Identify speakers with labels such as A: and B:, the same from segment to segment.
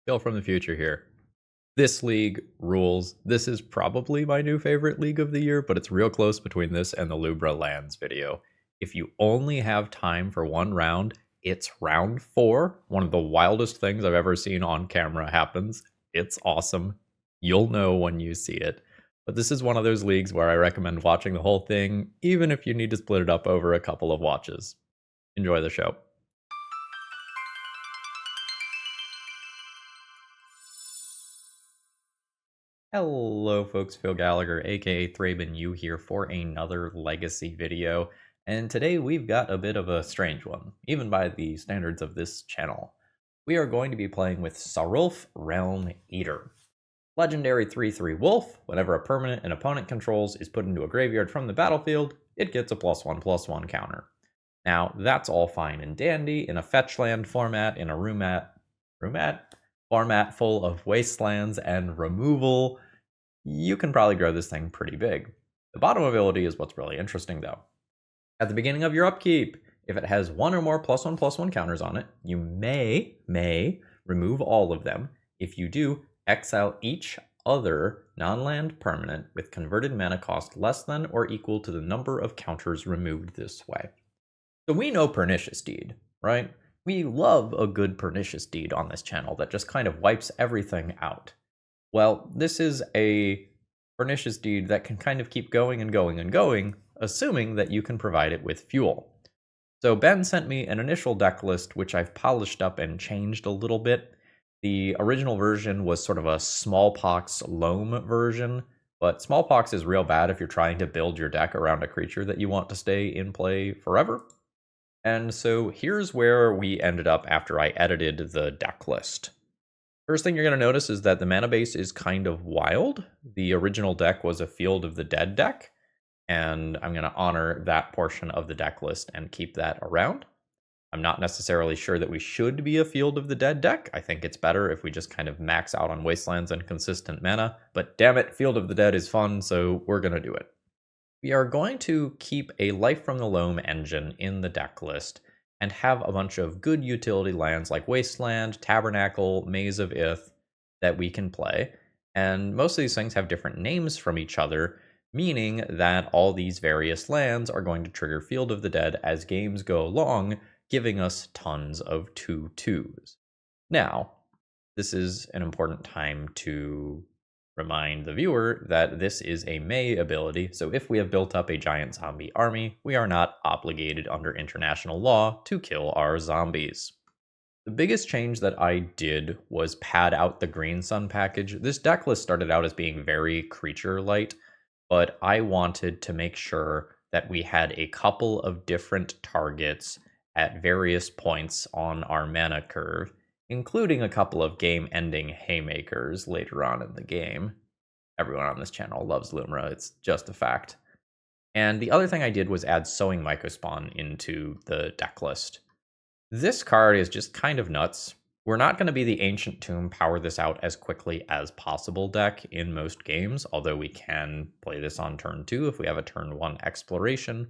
A: Phil from the future here. This league rules. This is probably my new favorite league of the year, but it's real close between this and the Lumra Lands video. If you only have time for one round, it's round 4. One of the wildest things I've ever seen on camera happens. It's awesome. You'll know when you see it. But this is one of those leagues where I recommend watching the whole thing, even if you need to split it up over a couple of watches. Enjoy the show. Hello folks, Phil Gallagher, aka ThrabenU here for another Legacy video, and today we've got a bit of a strange one, even by the standards of this channel. We are going to be playing with Sarulf Realm Eater. Legendary 3/3 Wolf, whenever a permanent an opponent controls is put into a graveyard from the battlefield, it gets a +1/+1 counter. Now, that's all fine and dandy in a fetch land format, in a format full of wastelands and removal. You can probably grow this thing pretty big. The bottom ability is what's really interesting though. At the beginning of your upkeep, if it has one or more +1/+1 counters on it, you may remove all of them. If you do, exile each other non-land permanent with converted mana cost less than or equal to the number of counters removed this way. So we know Pernicious Deed, right? We love a good Pernicious Deed on this channel that just kind of wipes everything out. Well, this is a Pernicious Deed that can kind of keep going and going and going, assuming that you can provide it with fuel. So Ben sent me an initial deck list, which I've polished up and changed a little bit. The original version was sort of a Smallpox Loam version, but Smallpox is real bad if you're trying to build your deck around a creature that you want to stay in play forever. And so here's where we ended up after I edited the deck list. First thing you're going to notice is that the mana base is kind of wild. The original deck was a Field of the Dead deck, and I'm going to honor that portion of the deck list and keep that around. I'm not necessarily sure that we should be a Field of the Dead deck. I think it's better if we just kind of max out on Wastelands and consistent mana, but damn it, Field of the Dead is fun, so we're going to do it. We are going to keep a Life from the Loam engine in the deck list and have a bunch of good utility lands like Wasteland, Tabernacle, Maze of Ith that we can play. And most of these things have different names from each other, meaning that all these various lands are going to trigger Field of the Dead as games go along, giving us tons of 2/2s. Now, this is an important time to remind the viewer that this is a May ability, so if we have built up a giant zombie army, we are not obligated under international law to kill our zombies. The biggest change that I did was pad out the Green Sun package. This deck list started out as being very creature light, but I wanted to make sure that we had a couple of different targets at various points on our mana curve, including a couple of game-ending haymakers later on in the game. Everyone on this channel loves Lumra, it's just a fact. And the other thing I did was add Sowing Mycospawn into the deck list. This card is just kind of nuts. We're not going to be the Ancient Tomb power this out as quickly as possible deck in most games, although we can play this on turn 2 if we have a turn 1 exploration.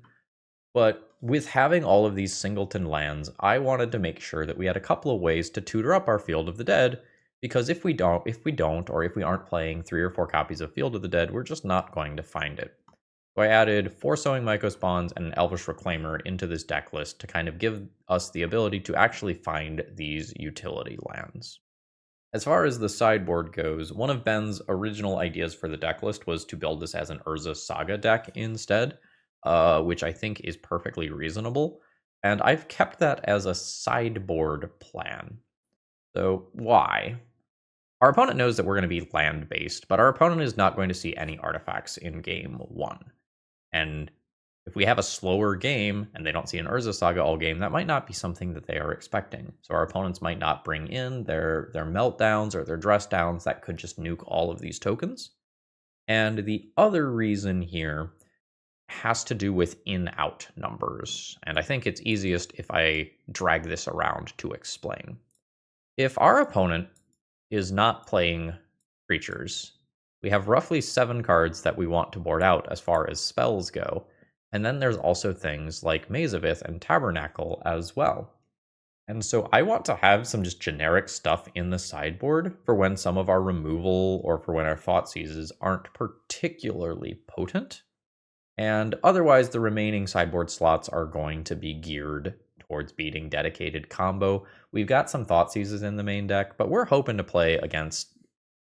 A: But with having all of these singleton lands, I wanted to make sure that we had a couple of ways to tutor up our Field of the Dead, because if we don't, or if we aren't playing 3 or 4 copies of Field of the Dead, we're just not going to find it. So I added 4 Sowing Mycospawns and an Elvish Reclaimer into this deck list to kind of give us the ability to actually find these utility lands. As far as the sideboard goes, one of Ben's original ideas for the deck list was to build this as an Urza Saga deck instead, which I think is perfectly reasonable, and I've kept that as a sideboard plan. So why? Our opponent knows that we're going to be land-based, but our opponent is not going to see any artifacts in game 1. And if we have a slower game and they don't see an Urza Saga all game, that might not be something that they are expecting. So our opponents might not bring in their meltdowns or their dress downs that could just nuke all of these tokens. And the other reason here has to do with in-out numbers, and I think it's easiest if I drag this around to explain. If our opponent is not playing creatures, we have roughly 7 cards that we want to board out as far as spells go, and then there's also things like Maze of Ith and Tabernacle as well. And so I want to have some just generic stuff in the sideboard for when some of our removal or for when our thought seizes aren't particularly potent. And otherwise, the remaining sideboard slots are going to be geared towards beating dedicated combo. We've got some thought seizes in the main deck, but we're hoping to play against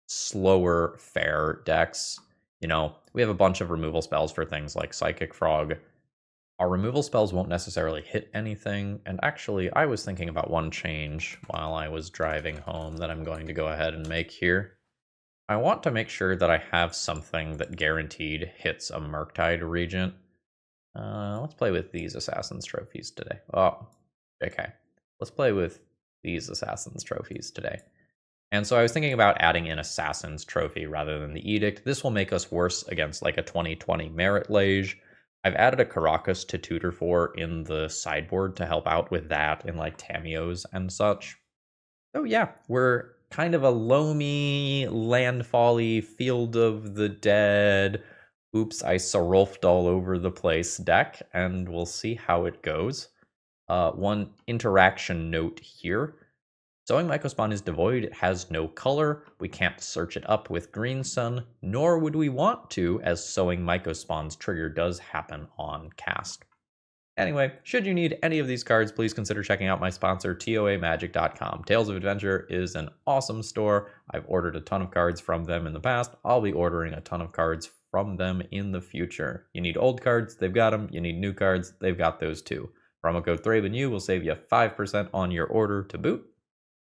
A: slower, fair decks. You know, we have a bunch of removal spells for things like Psychic Frog. Our removal spells won't necessarily hit anything, and actually, I was thinking about one change while I was driving home that I'm going to go ahead and make here. I want to make sure that I have something that guaranteed hits a Murktide Regent. Let's play with these Assassin's Trophies today. Oh, okay. Let's play with these Assassin's Trophies today. And so I was thinking about adding in Assassin's Trophy rather than the Edict. This will make us worse against like a 2020 Merit Lage. I've added a Caracas to tutor for in the sideboard to help out with that in like Tamios and such. So yeah, we're kind of a loamy, landfally, Field of the Dead, oops, I Sarulfed all over the place deck, and we'll see how it goes. One interaction note here. Sowing Mycospawn is devoid, it has no color, we can't search it up with Green Sun, nor would we want to, as Sowing Mycospawn's trigger does happen on cast. Anyway, should you need any of these cards, please consider checking out my sponsor, TOAMagic.com. Tales of Adventure is an awesome store. I've ordered a ton of cards from them in the past. I'll be ordering a ton of cards from them in the future. You need old cards, they've got them. You need new cards, they've got those too. Promo code ThrabenU will save you 5% on your order to boot.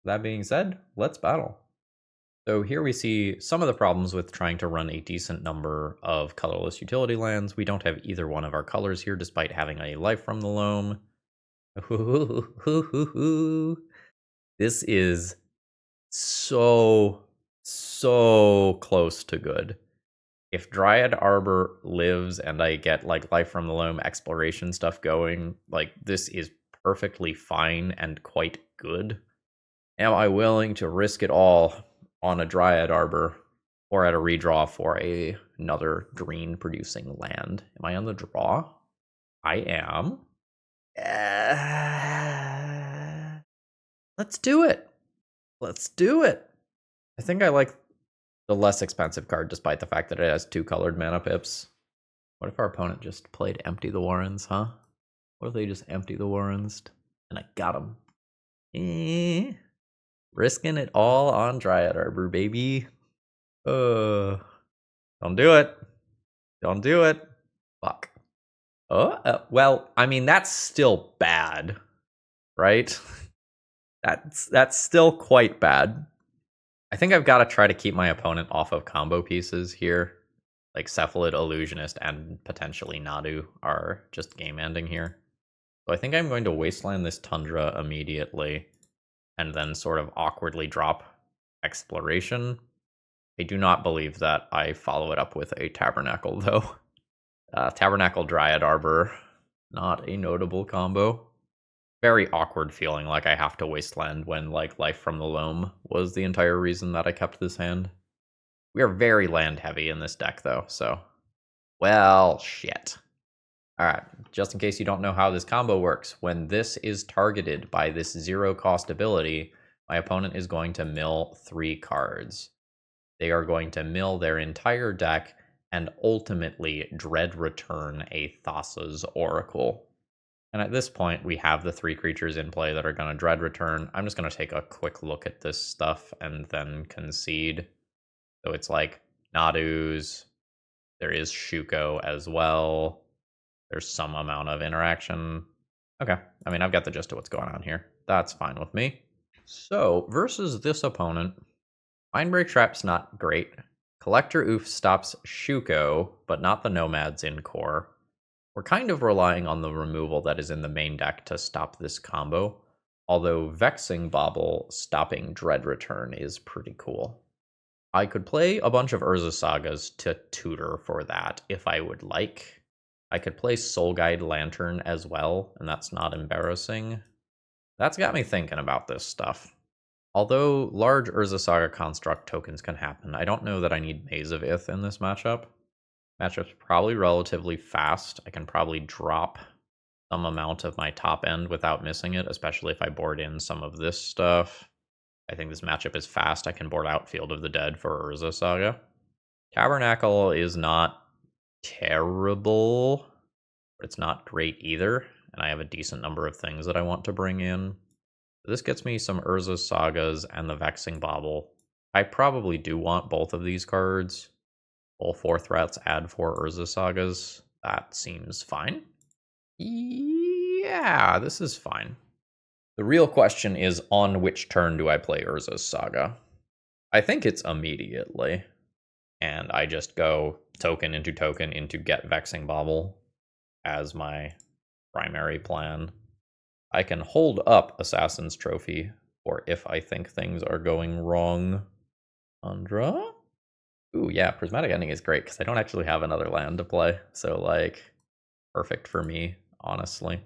A: That being said, let's battle. So here we see some of the problems with trying to run a decent number of colorless utility lands. We don't have either one of our colors here, despite having a Life from the Loam. This is so close to good. If Dryad Arbor lives and I get like Life from the Loam exploration stuff going, like this is perfectly fine and quite good. Am I willing to risk it all on a Dryad Arbor or at a redraw for another green producing land? Am I on the draw? I am. Let's do it. Let's do it. I think I like the less expensive card despite the fact that it has 2 colored mana pips. What if our opponent just played Empty the Warrens, huh? What if they just empty the Warrens and I got him? Risking it all on Dryad Arbor, baby. Don't do it. Don't do it. Fuck. Well, I mean, that's still bad, right? That's still quite bad. I think I've got to try to keep my opponent off of combo pieces here. Like Cephalid, Illusionist, and potentially Nadu are just game ending here. So I think I'm going to Wasteland this Tundra immediately and then sort of awkwardly drop Exploration. I do not believe that I follow it up with a Tabernacle, though. Tabernacle, Dryad Arbor, not a notable combo. Very awkward feeling like I have to Wasteland when like Life from the Loam was the entire reason that I kept this hand. We are very land heavy in this deck, though, so... Well, shit. Alright, just in case you don't know how this combo works, when this is targeted by this 0-cost ability, my opponent is going to mill 3 cards. They are going to mill their entire deck and ultimately dread return a Thassa's Oracle. And at this point, we have the 3 creatures in play that are going to dread return. I'm just going to take a quick look at this stuff and then concede. So it's like Nadus, there is Shuko as well. There's some amount of interaction. Okay, I mean, I've got the gist of what's going on here. That's fine with me. So, versus this opponent, Mindbreak Trap's not great. Collector Oof stops Shuko, but not the Nomads in core. We're kind of relying on the removal that is in the main deck to stop this combo, although Vexing Bauble stopping Dread Return is pretty cool. I could play a bunch of Urza Sagas to tutor for that if I would like. I could play Soul Guide Lantern as well, and that's not embarrassing. That's got me thinking about this stuff. Although large Urza Saga construct tokens can happen, I don't know that I need Maze of Ith in this matchup. Matchup's probably relatively fast. I can probably drop some amount of my top end without missing it, especially if I board in some of this stuff. I think this matchup is fast. I can board out Field of the Dead for Urza Saga. Tabernacle is not terrible, but it's not great either, and I have a decent number of things that I want to bring in. This gets me some Urza Sagas and the Vexing Bauble. I probably do want both of these cards. All 4 threats, add 4 Urza Sagas. That seems fine. Yeah, this is fine. The real question is, on which turn do I play Urza's Saga? I think it's immediately. And I just go token into get Vexing Bauble as my primary plan. I can hold up Assassin's Trophy for if I think things are going wrong. Undra? Ooh, yeah, Prismatic Ending is great because I don't actually have another land to play. So, like, perfect for me, honestly.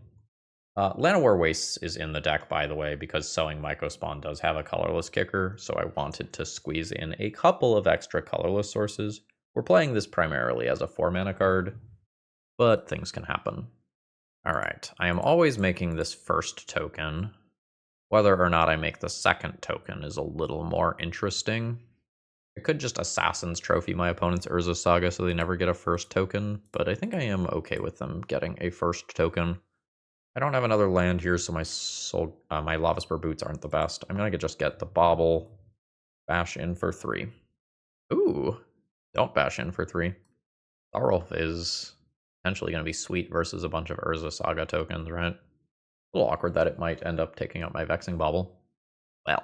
A: Llanowar Wastes is in the deck, by the way, because Sowing Mycospawn does have a colorless kicker, so I wanted to squeeze in a couple of extra colorless sources. We're playing this primarily as a 4-mana card, but things can happen. Alright, I am always making this first token. Whether or not I make the second token is a little more interesting. I could just Assassin's Trophy my opponent's Urza Saga so they never get a first token, but I think I am okay with them getting a first token. I don't have another land here, so my Lava Spur Boots aren't the best. I'm gonna just get the Bauble, bash in for 3. Ooh, don't bash in for 3. Sarulf is potentially gonna be sweet versus a bunch of Urza Saga tokens, right? A little awkward that it might end up taking up my Vexing Bauble. Well,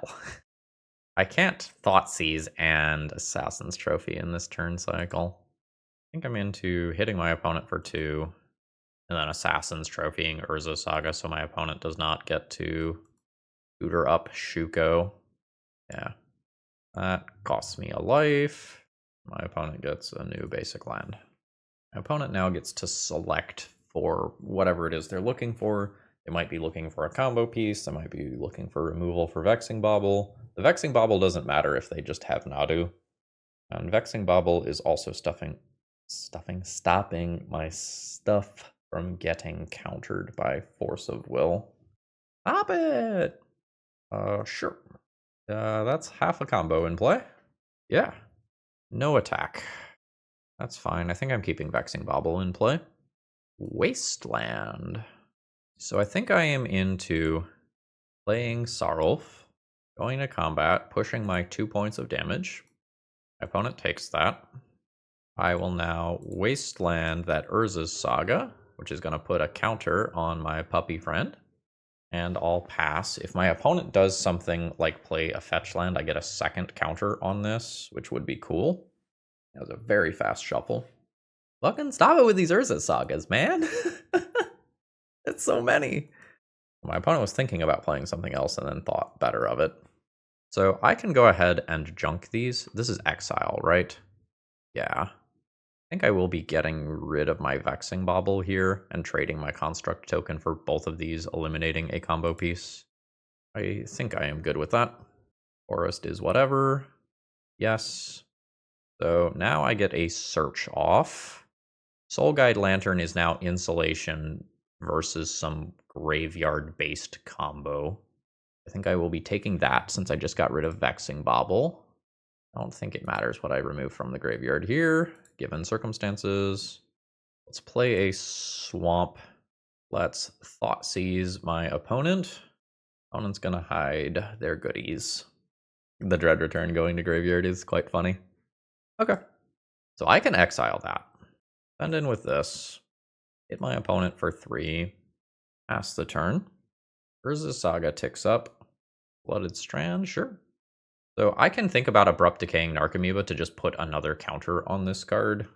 A: I can't Thoughtseize and Assassin's Trophy in this turn cycle. I think I'm into hitting my opponent for 2. And then Assassin's Trophying Urza Saga so my opponent does not get to tutor up Shuko. Yeah. That costs me a life. My opponent gets a new basic land. My opponent now gets to select for whatever it is they're looking for. They might be looking for a combo piece. They might be looking for removal for Vexing Bauble. The Vexing Bauble doesn't matter if they just have Nadu. And Vexing Bauble is also stopping my stuff from getting countered by Force of Will. Stop it! Sure. That's half a combo in play. Yeah. No attack. That's fine. I think I'm keeping Vexing Bauble in play. Wasteland. So I think I am into playing Sarulf, going to combat, pushing my 2 points of damage. My opponent takes that. I will now Wasteland that Urza's Saga, which is going to put a counter on my puppy friend. And I'll pass. If my opponent does something like play a fetch land, I get a second counter on this, which would be cool. That was a very fast shuffle. Fucking stop it with these Urza Sagas, man. It's so many. My opponent was thinking about playing something else and then thought better of it. So I can go ahead and junk these. This is Exile, right? Yeah. I think I will be getting rid of my Vexing Bauble here and trading my Construct token for both of these, eliminating a combo piece. I think I am good with that. Forest is whatever. Yes. So now I get a Search off. Soul Guide Lantern is now Insulation versus some graveyard-based combo. I think I will be taking that since I just got rid of Vexing Bauble. I don't think it matters what I remove from the graveyard here, given circumstances. Let's play a Swamp. Let's Thoughtseize my opponent. Opponent's gonna hide their goodies. The Dread Return going to graveyard is quite funny. Okay. So I can exile that. Send in with this. Hit my opponent for 3. Pass the turn. Urza's Saga ticks up. Blooded Strand, sure. So I can think about Abrupt Decaying Narcomoeba to just put another counter on this card,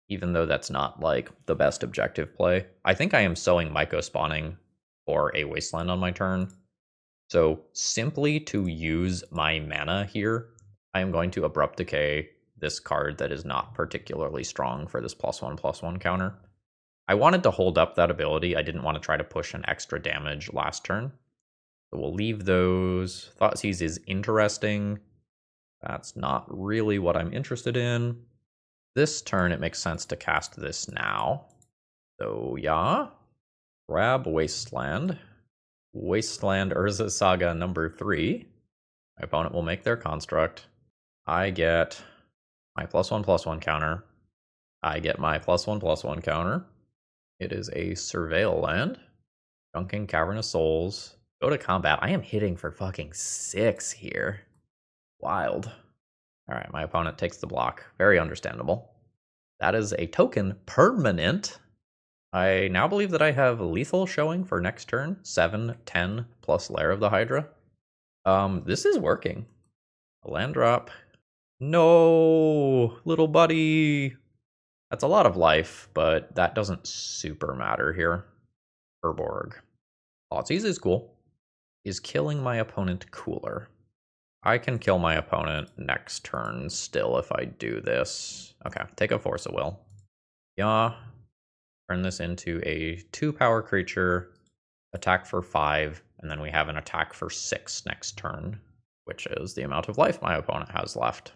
A: even though that's not, like, the best objective play. I think I am Sowing Mycospawning for a Wasteland on my turn. So simply to use my mana here, I am going to Abrupt Decay this card that is not particularly strong for this +1/+1 counter. I wanted to hold up that ability. I didn't want to try to push an extra damage last turn. So we'll leave those. Thoughtseize is interesting. That's not really what I'm interested in. This turn, it makes sense to cast this now. So yeah. Grab Wasteland. Wasteland Urza Saga number 3. My opponent will make their construct. I get my +1/+1 counter. I get my +1/+1 counter. It is a Surveil land. Dunking Cavernous Souls. Go to combat. I am hitting for fucking 6 here. Wild. Alright, my opponent takes the block. Very understandable. That is a token permanent. I now believe that I have lethal showing for next turn. 7, 10, plus Lair of the Hydra. This is working. A land drop. No, little buddy. That's a lot of life, but that doesn't super matter here. Urborg. Thoughtseize is cool. Is killing my opponent cooler? I can kill my opponent next turn still if I do this. Okay, take a Force of Will. Yeah. Turn this into a 2-power creature. Attack for 5, and then we have an attack for 6 next turn, which is the amount of life my opponent has left.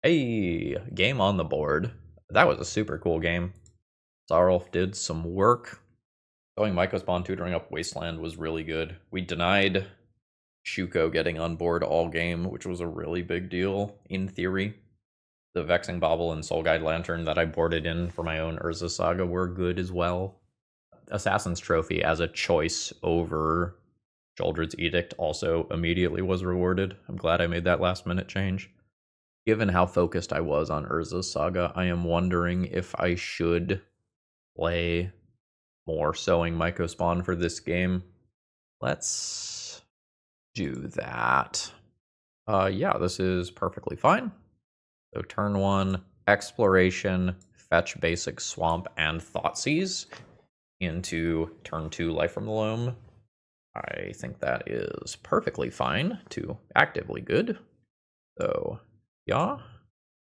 A: Hey, game on the board. That was a super cool game. Sarulf did some work. Sowing Mycospawn tutoring up Wasteland was really good. We denied Shuko getting on board all game, which was a really big deal, in theory. The Vexing Bauble and Soul Guide Lantern that I boarded in for my own Urza Saga were good as well. Assassin's Trophy as a choice over Sheoldred's Edict also immediately was rewarded. I'm glad I made that last minute change. Given how focused I was on Urza's Saga, I am wondering if I should play more Sowing Mycospawn for this game. Let's do that. Yeah, this is perfectly fine. So turn 1, Exploration, fetch basic Swamp and Thoughtseize into turn 2 Life from the Loam. I think that is perfectly fine to actively good. So, yeah,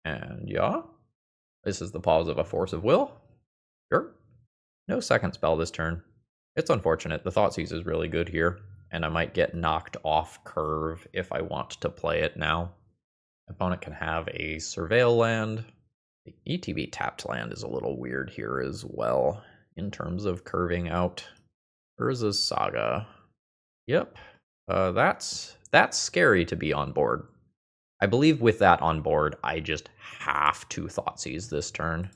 A: and yeah. This is the pause of a Force of Will. Sure. No second spell this turn. It's unfortunate. The Thoughtseize is really good here, and I might get knocked off curve if I want to play it now. Opponent can have a Surveil land. The ETB tapped land is a little weird here as well in terms of curving out Urza's Saga. Yep, that's scary to be on board. I believe with that on board, I just have to Thoughtseize this turn.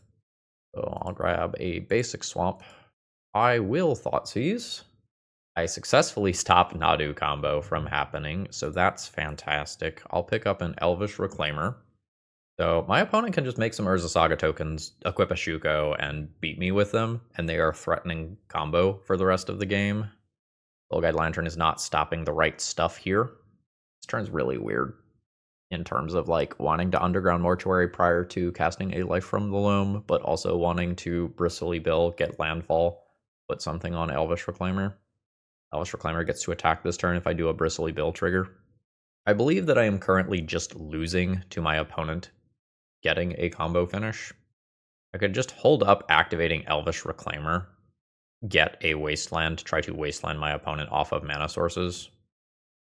A: So I'll grab a basic Swamp. I will Thoughtseize. I successfully stopped Nadu combo from happening, so that's fantastic. I'll pick up an Elvish Reclaimer. So my opponent can just make some Urza Saga tokens, equip a Shuko, and beat me with them, and they are threatening combo for the rest of the game. Soul Guide Lantern is not stopping the right stuff here. This turn's really weird in terms of like wanting to Underground Mortuary prior to casting a Life from the Loam, but also wanting to Bristly Bill, get landfall, put something on Elvish Reclaimer. Elvish Reclaimer gets to attack this turn if I do a Bristly Bill trigger. I believe that I am currently just losing to my opponent getting a combo finish. I could just hold up activating Elvish Reclaimer, get a Wasteland, try to Wasteland my opponent off of mana sources,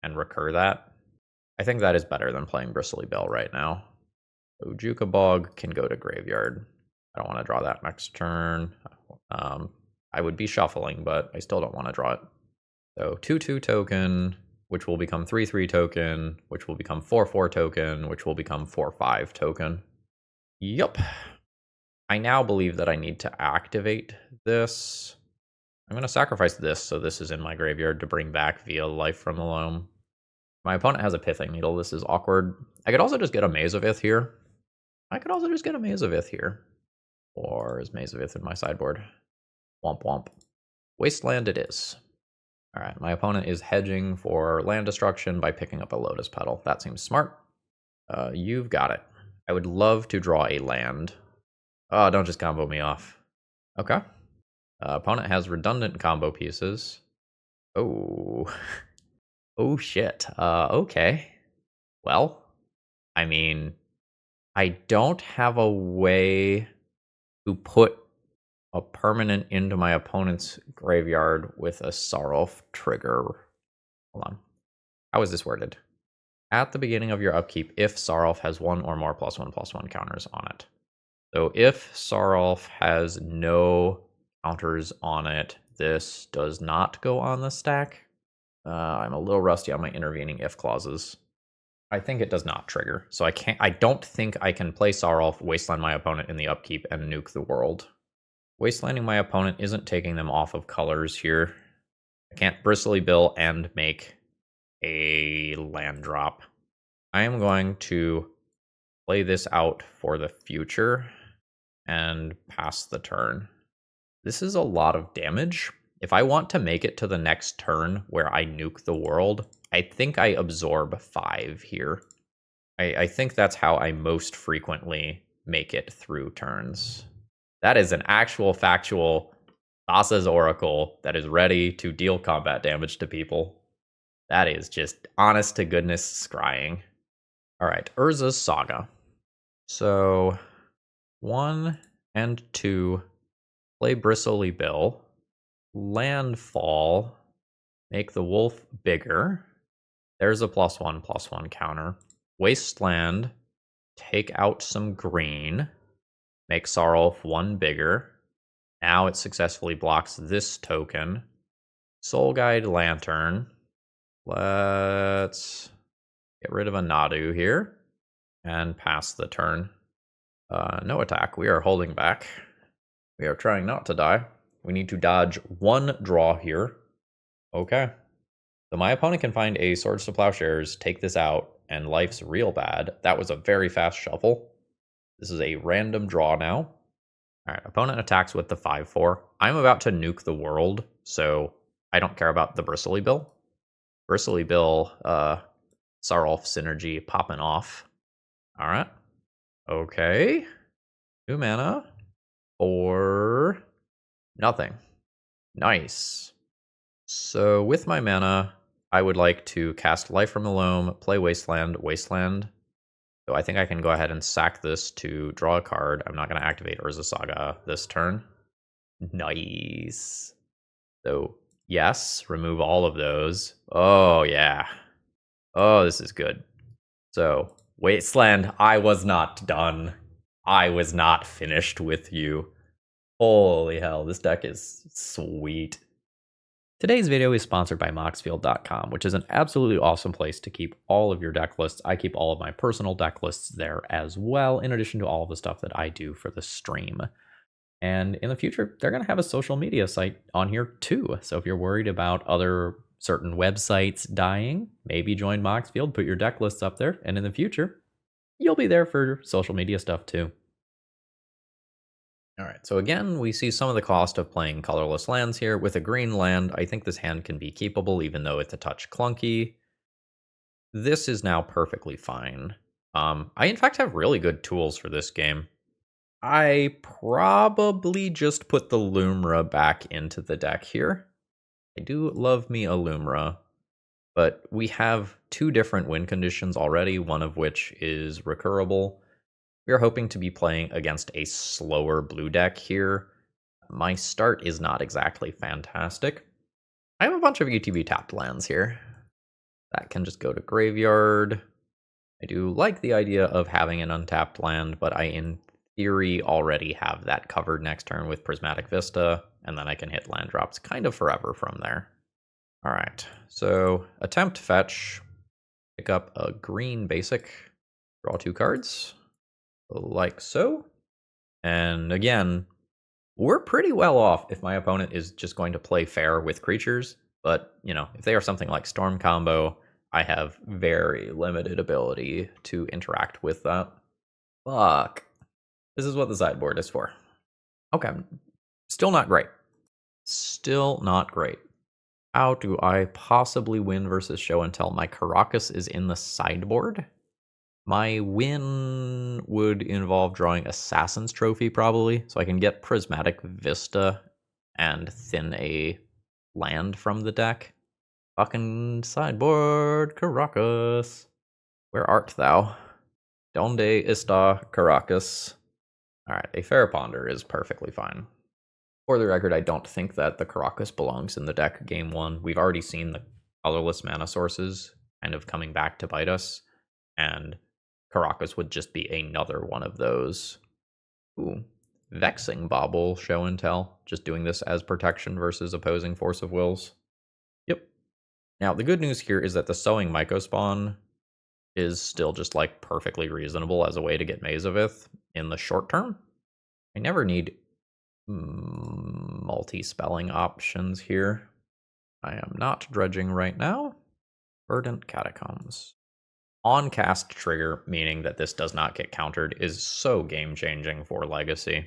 A: and recur that. I think that is better than playing Bristly Bill right now. So Juka Bog can go to Graveyard. I don't want to draw that next turn. I would be shuffling, but I still don't want to draw it. So 2/2 token, which will become 3/3 token, which will become 4/4 token, which will become 4/5 token. Yup. I now believe that I need to activate this. I'm going to sacrifice this, so this is in my graveyard to bring back via Life from the Loam. My opponent has a Pithing Needle. This is awkward. I could also just get a Maze of Ith here. Or is Maze of Ith in my sideboard? Womp womp. Wasteland it is. Alright, my opponent is hedging for land destruction by picking up a Lotus Petal. That seems smart. You've got it. I would love to draw a land. Oh, don't just combo me off. Okay. Opponent has redundant combo pieces. Oh. Oh shit. Okay. Well, I mean, I don't have a way to put a permanent into my opponent's graveyard with a Sarulf trigger. Hold on. How is this worded? At the beginning of your upkeep, if Sarulf has 1 or more +1/+1 counters on it. So if Sarulf has no counters on it, this does not go on the stack. I'm a little rusty on my intervening if clauses. I think it does not trigger, so I don't think I can play Sarulf, Wasteland my opponent in the upkeep, and nuke the world. Wastelanding my opponent isn't taking them off of colors here. I can't Bristly Bill and make a land drop. I am going to play this out for the future and pass the turn. This is a lot of damage. If I want to make it to the next turn where I nuke the world, I think I absorb 5 here. I think that's how I most frequently make it through turns. That is an actual factual Thassa's Oracle that is ready to deal combat damage to people. That is just honest to goodness scrying. All right, Urza's Saga. So 1 and 2, play Bristly Bill, landfall, make the wolf bigger. There's a +1/+1 counter. Wasteland, take out some green, make Sarulf 1 bigger. Now it successfully blocks this token. Soul Guide Lantern. Let's get rid of a Nadu here and pass the turn. No attack. We are holding back. We are trying not to die. We need to dodge 1 draw here. Okay. So my opponent can find a Swords to Plowshares, take this out, and life's real bad. That was a very fast shuffle. This is a random draw now. All right, opponent attacks with the 5/4. I'm about to nuke the world, so I don't care about the Bristly Bill. Bristly Bill, Sarulf synergy popping off. All right. Okay. 2 mana for nothing. Nice. So with my mana, I would like to cast Life from the Loam, play Wasteland. So I think I can go ahead and sack this to draw a card. I'm not going to activate Urza Saga this turn. Nice. So yes, remove all of those. Oh yeah. Oh, this is good. So Wasteland, I was not done. I was not finished with you. Holy hell, this deck is sweet. Today's video is sponsored by Moxfield.com, which is an absolutely awesome place to keep all of your deck lists. I keep all of my personal deck lists there as well, in addition to all of the stuff that I do for the stream. And in the future, they're going to have a social media site on here too. So if you're worried about other certain websites dying, maybe join Moxfield, put your deck lists up there, and in the future, you'll be there for social media stuff too. All right, so again, we see some of the cost of playing colorless lands here. With a green land, I think this hand can be keepable, even though it's a touch clunky. This is now perfectly fine. I, in fact, have really good tools for this game. I probably just put the Lumra back into the deck here. I do love me a Lumra, but we have 2 different win conditions already, one of which is recurable. We are hoping to be playing against a slower blue deck here. My start is not exactly fantastic. I have a bunch of UTB tapped lands here. That can just go to graveyard. I do like the idea of having an untapped land, but I, in theory, already have that covered next turn with Prismatic Vista, and then I can hit land drops kind of forever from there. All right, so attempt fetch, pick up a green basic, draw 2 cards. Like so. And again, we're pretty well off if my opponent is just going to play fair with creatures. But, you know, if they are something like Storm Combo, I have very limited ability to interact with that. Fuck. This is what the sideboard is for. Okay. Still not great. Still not great. How do I possibly win versus show and tell? My Caracas is in the sideboard. My win would involve drawing Assassin's Trophy, probably, so I can get Prismatic Vista and thin a land from the deck. Fucking sideboard, Caracas. Where art thou? Donde está Caracas? Alright, a Fair Ponder is perfectly fine. For the record, I don't think that the Caracas belongs in the deck game 1. We've already seen the colorless mana sources kind of coming back to bite us, and Caracas would just be another one of those. Ooh. Vexing Bauble Show and Tell, just doing this as protection versus opposing Force of Wills. Yep. Now, the good news here is that the Sowing Mycospawn is still just like perfectly reasonable as a way to get Mazavith in the short term. I never need multi-spelling options here. I am not dredging right now. Verdant Catacombs. On cast trigger, meaning that this does not get countered, is so game-changing for Legacy.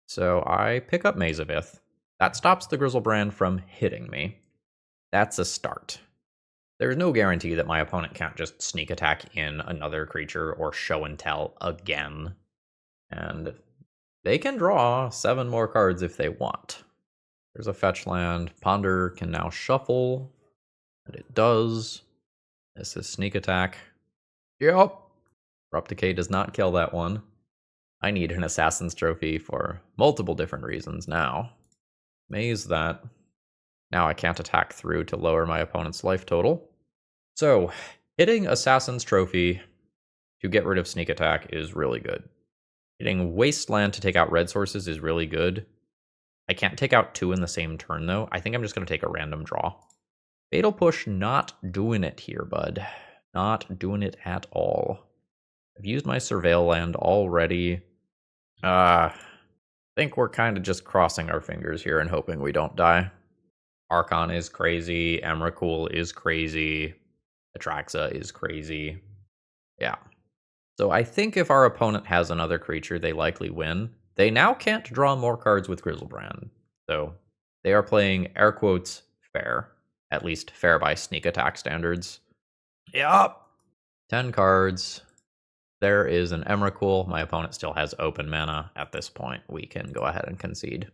A: So I pick up Mazavith. That stops the Grizzlebrand from hitting me. That's a start. There's no guarantee that my opponent can't just sneak attack in another creature or show and tell again. And they can draw 7 more cards if they want. There's a fetch land. Ponder can now shuffle. And it does. This is sneak attack. Yep. Abrupt Decay does not kill that one. I need an Assassin's Trophy for multiple different reasons now. Maze that. Now I can't attack through to lower my opponent's life total. So, hitting Assassin's Trophy to get rid of sneak attack is really good. Hitting Wasteland to take out red sources is really good. I can't take out 2 in the same turn, though. I think I'm just going to take a random draw. Fatal Push, not doing it here, bud. Not doing it at all. I've used my Surveil land already. I think we're kind of just crossing our fingers here and hoping we don't die. Archon is crazy. Emrakul is crazy. Atraxa is crazy. Yeah. So I think if our opponent has another creature, they likely win. They now can't draw more cards with Grizzlebrand. So they are playing, air quotes, fair. At least fair by sneak attack standards. Yup. 10 cards. There is an Emrakul. My opponent still has open mana. At this point, we can go ahead and concede.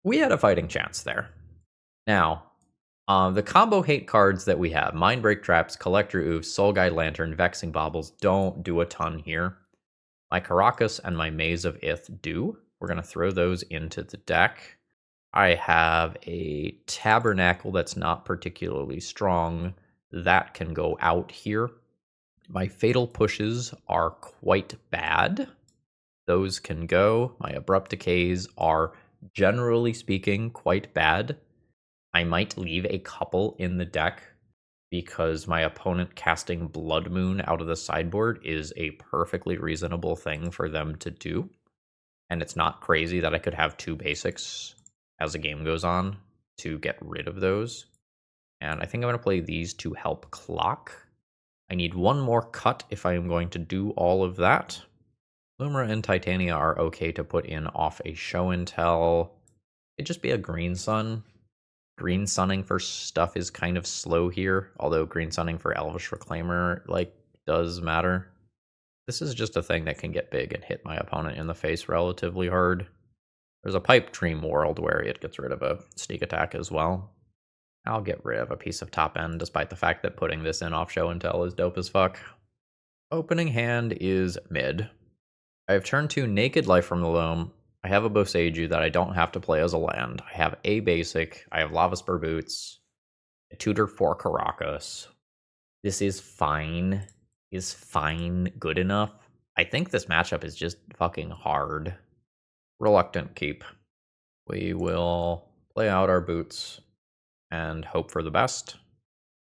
A: We had a fighting chance there. Now, the combo hate cards that we have, Mindbreak Traps, Collector Oof, Soul Guide Lantern, Vexing Baubles, don't do a ton here. My Karakas and my Maze of Ith do. We're going to throw those into the deck. I have a Tabernacle that's not particularly strong. That can go out here. My Fatal Pushes are quite bad. Those can go. My Abrupt Decays are, generally speaking, quite bad. I might leave a couple in the deck because my opponent casting Blood Moon out of the sideboard is a perfectly reasonable thing for them to do. And it's not crazy that I could have 2 basics as the game goes on to get rid of those. And I think I'm going to play these to help clock. I need 1 more cut if I am going to do all of that. Lumra and Titania are okay to put in off a show and tell. It'd just be a Green Sun. Green Sunning for stuff is kind of slow here, although Green Sunning for Elvish Reclaimer, does matter. This is just a thing that can get big and hit my opponent in the face relatively hard. There's a Pipe Dream World where it gets rid of a sneak attack as well. I'll get rid of a piece of top end, despite the fact that putting this in off show and tell is dope as fuck. Opening hand is mid. I have turned 2 Naked Life from the Loam. I have a Boseiju that I don't have to play as a land. I have a basic. I have Lava Spur Boots. A Tutor for Karakas. This is fine. Is fine good enough? I think this matchup is just fucking hard. Reluctant Keep. We will play out our boots and hope for the best.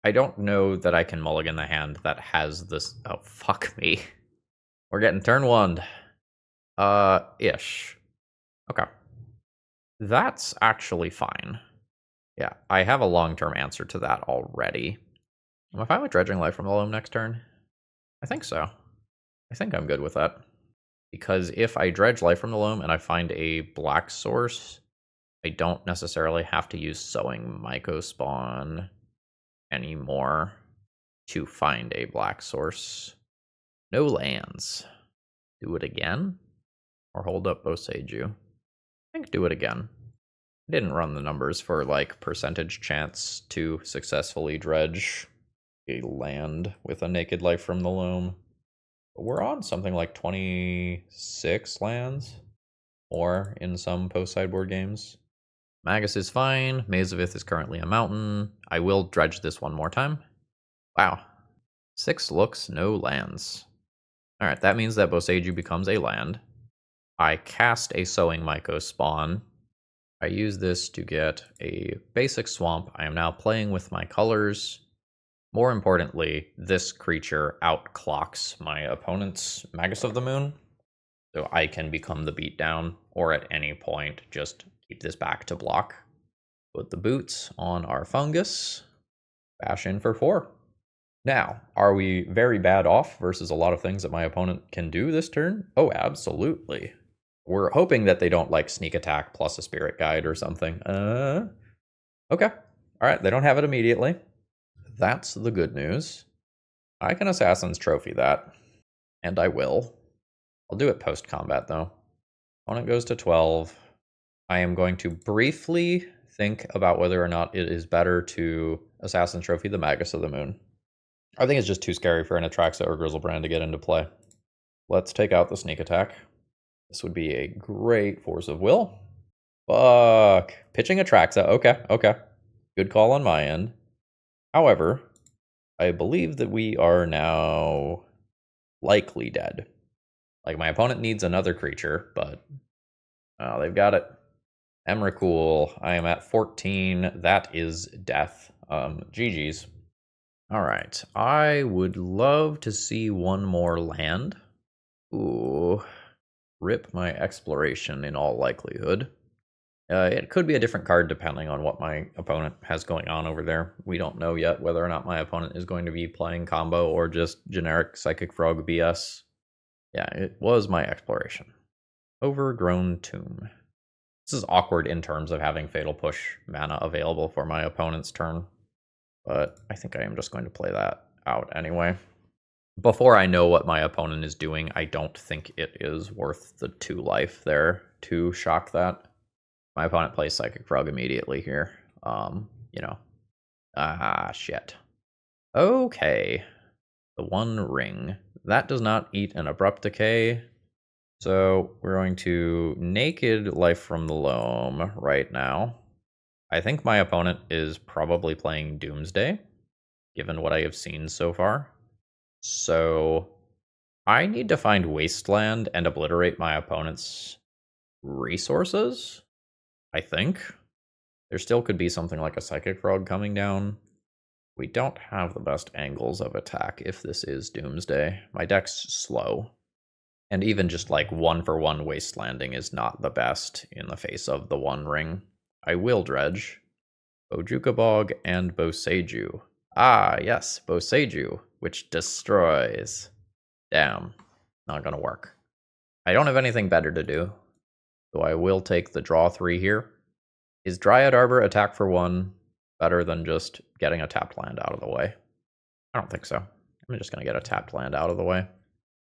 A: I don't know that I can mulligan the hand that has this. Oh, fuck me. We're getting turn 1. Ish. Okay. That's actually fine. Yeah, I have a long-term answer to that already. Am I fine with dredging Life from the Loam next turn? I think so. I think I'm good with that. Because if I dredge Life from the Loam and I find a black source, I don't necessarily have to use Sowing Mycospawn anymore to find a black source. No lands. Do it again? Or hold up Boseiju? I think do it again. I didn't run the numbers for percentage chance to successfully dredge a land with a Naked Life from the Loam. But we're on something like 26 lands, or in some post-sideboard games. Magus is fine. Maze of Ith is currently a mountain. I will dredge this 1 more time. Wow. 6 looks, no lands. Alright, that means that Boseiju becomes a land. I cast a Sowing Mycospawn. I use this to get a basic swamp. I am now playing with my colors. More importantly, this creature outclocks my opponent's Magus of the Moon. So I can become the beatdown, or at any point, just keep this back to block. Put the boots on our fungus. Bash in for 4. Now, are we very bad off versus a lot of things that my opponent can do this turn? Oh, absolutely. We're hoping that they don't like sneak attack plus a spirit guide or something. Okay. All right, they don't have it immediately. That's the good news. I can Assassin's Trophy that, and I will. I'll do it post-combat, though. Opponent goes to 12. I am going to briefly think about whether or not it is better to Assassin's Trophy the Magus of the Moon. I think it's just too scary for an Atraxa or Grizzlebrand to get into play. Let's take out the sneak attack. This would be a great force of will. Fuck. Pitching Atraxa. Okay. Good call on my end. However, I believe that we are now likely dead. Like, my opponent needs another creature, but they've got it. Emrakul, I am at 14. That is death. GG's. All right. I would love to see one more land. Ooh. Rip my exploration in all likelihood. It could be a different card depending on what my opponent has going on over there. We don't know yet whether or not my opponent is going to be playing combo or just generic Psychic Frog BS. Yeah, it was my exploration. Overgrown Tomb. This is awkward in terms of having Fatal Push mana available for my opponent's turn, but I think I am just going to play that out anyway. Before I know what my opponent is doing, I don't think it is worth the 2 life there to shock that. My opponent plays Psychic Frog immediately here. Shit. Okay. The 1 ring. That does not eat an Abrupt Decay. So we're going to Naked Life from the Loam right now. I think my opponent is probably playing Doomsday, given what I have seen so far. So I need to find Wasteland and obliterate my opponent's resources, I think. There still could be something like a Psychic Frog coming down. We don't have the best angles of attack if this is Doomsday. My deck's slow. And even just like 1-for-1 Wastelanding is not the best in the face of the 1 ring. I will dredge. Bojuka Bog and Boseiju. Ah, yes, Boseiju, which destroys. Damn, not gonna work. I don't have anything better to do, so I will take the draw 3 here. Is Dryad Arbor attack for 1 better than just getting a tapped land out of the way? I don't think so. I'm just gonna get a tapped land out of the way.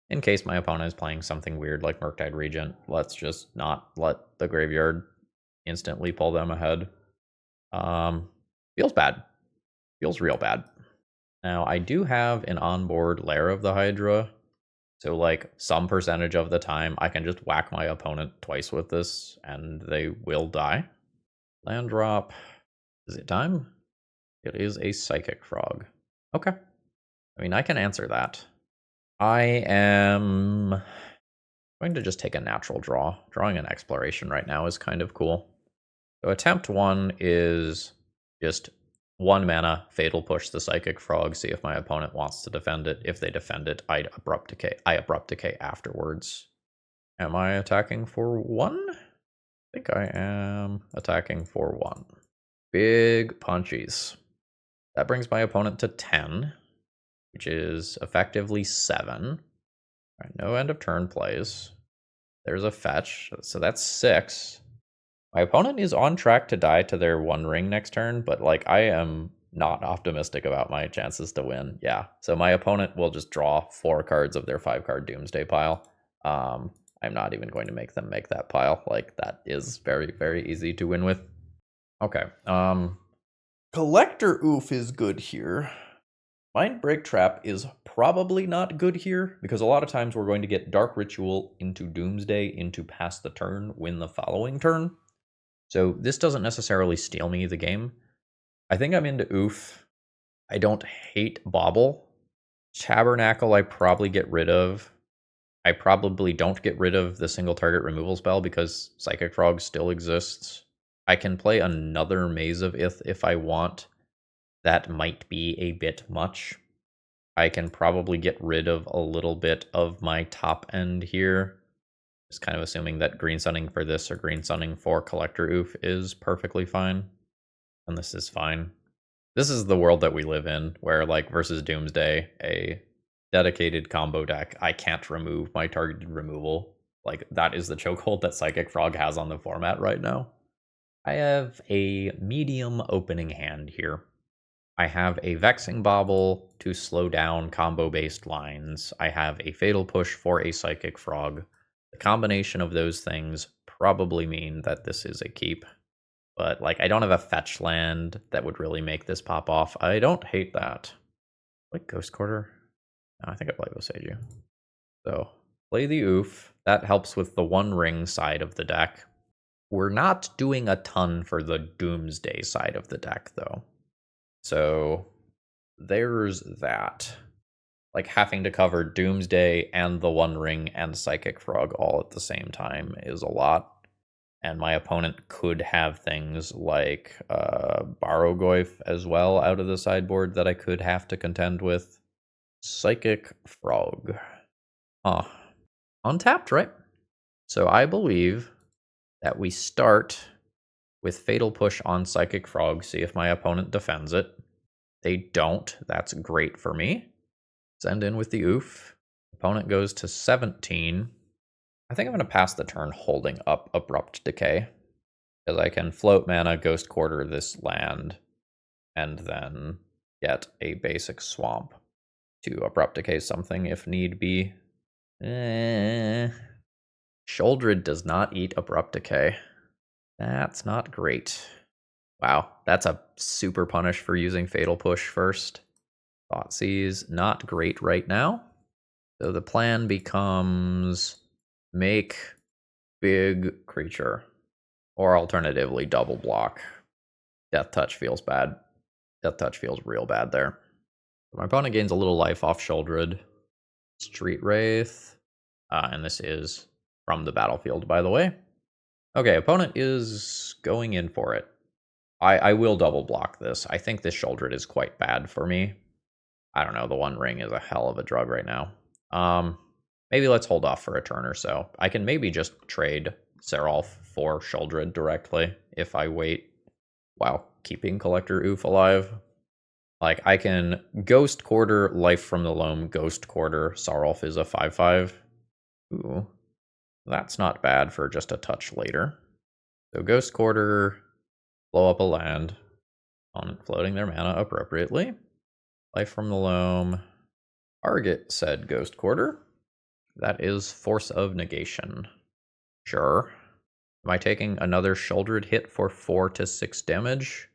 A: In case my opponent is playing something weird like Murktide Regent, let's just not let the graveyard instantly pull them ahead. Feels bad. Feels real bad. Now, I do have an onboard Lair of the Hydra, so like some percentage of the time I can just whack my opponent twice with this and they will die. Land drop. Is it time? It is a Psychic Frog. Okay. I mean, I can answer that. I am going to just take a natural draw. Drawing an exploration right now is kind of cool. So attempt 1 is just 1 mana, Fatal Push the Psychic Frog, see if my opponent wants to defend it. If they defend it, I Abrupt Decay afterwards. Am I attacking for 1? I think I am attacking for 1. Big punchies. That brings my opponent to 10. Which is effectively 7. All right, no end of turn plays. There's a fetch, so that's 6. My opponent is on track to die to their 1 ring next turn, but like I am not optimistic about my chances to win. Yeah, so my opponent will just draw 4 cards of their 5-card Doomsday pile. I'm not even going to make them make that pile. Like, that is very, very easy to win with. Okay, Collector Oof is good here. Mind Break Trap is probably not good here, because a lot of times we're going to get Dark Ritual into Doomsday into pass the turn, win the following turn. So this doesn't necessarily steal me the game. I think I'm into Oof. I don't hate Bauble. Tabernacle I probably get rid of. I probably don't get rid of the single target removal spell because Psychic Frog still exists. I can play another Maze of Ith if I want. That might be a bit much. I can probably get rid of a little bit of my top end here. Just kind of assuming that green sunning for this or green sunning for Collector Oof is perfectly fine. And this is fine. This is the world that we live in, where like versus Doomsday, a dedicated combo deck, I can't remove my targeted removal. Like that is the chokehold that Psychic Frog has on the format right now. I have a medium opening hand here. I have a Vexing Bauble to slow down combo-based lines. I have a Fatal Push for a Psychic Frog. The combination of those things probably mean that this is a keep. But, like, I don't have a fetch land that would really make this pop off. I don't hate that. Like Ghost Quarter? No, I think I play Osage. So, play the Oof. That helps with the One Ring side of the deck. We're not doing a ton for the Doomsday side of the deck, though. So there's that. Like having to cover Doomsday and the One Ring and Psychic Frog all at the same time is a lot. And my opponent could have things like Barrogoyf as well out of the sideboard that I could have to contend with. Psychic Frog. Untapped, right? So I believe that we start with Fatal Push on Psychic Frog, see if my opponent defends it. They don't. That's great for me. Send in with the Oof. Opponent goes to 17. I think I'm going to pass the turn holding up Abrupt Decay, because I can float mana, Ghost Quarter this land, and then get a basic swamp to Abrupt Decay something if need be. Sheoldred does not eat Abrupt Decay. That's not great. Wow, that's a super punish for using Fatal Push first. Thoughtseize, not great right now. So the plan becomes make big creature. Or alternatively, double block. Death Touch feels bad. Death Touch feels real bad there. My opponent gains a little life off Sheoldred. Street Wraith. And this is from the battlefield, by the way. Okay, opponent is going in for it. I will double block this. I think this Sheoldred is quite bad for me. I don't know, the One Ring is a hell of a drug right now. Maybe let's hold off for a turn or so. I can maybe just trade Sarulf for Sheoldred directly if I wait while keeping Collector Oof alive. Like, I can Ghost Quarter, Life from the Loam, Ghost Quarter. Sarulf is a 5/5. Ooh, that's not bad for just a touch later. So Ghost Quarter, blow up a land, opponent floating their mana appropriately. Life from the Loam, target said Ghost Quarter. That is Force of Negation. Sure. Am I taking another Sheoldred hit for 4 to 6 damage?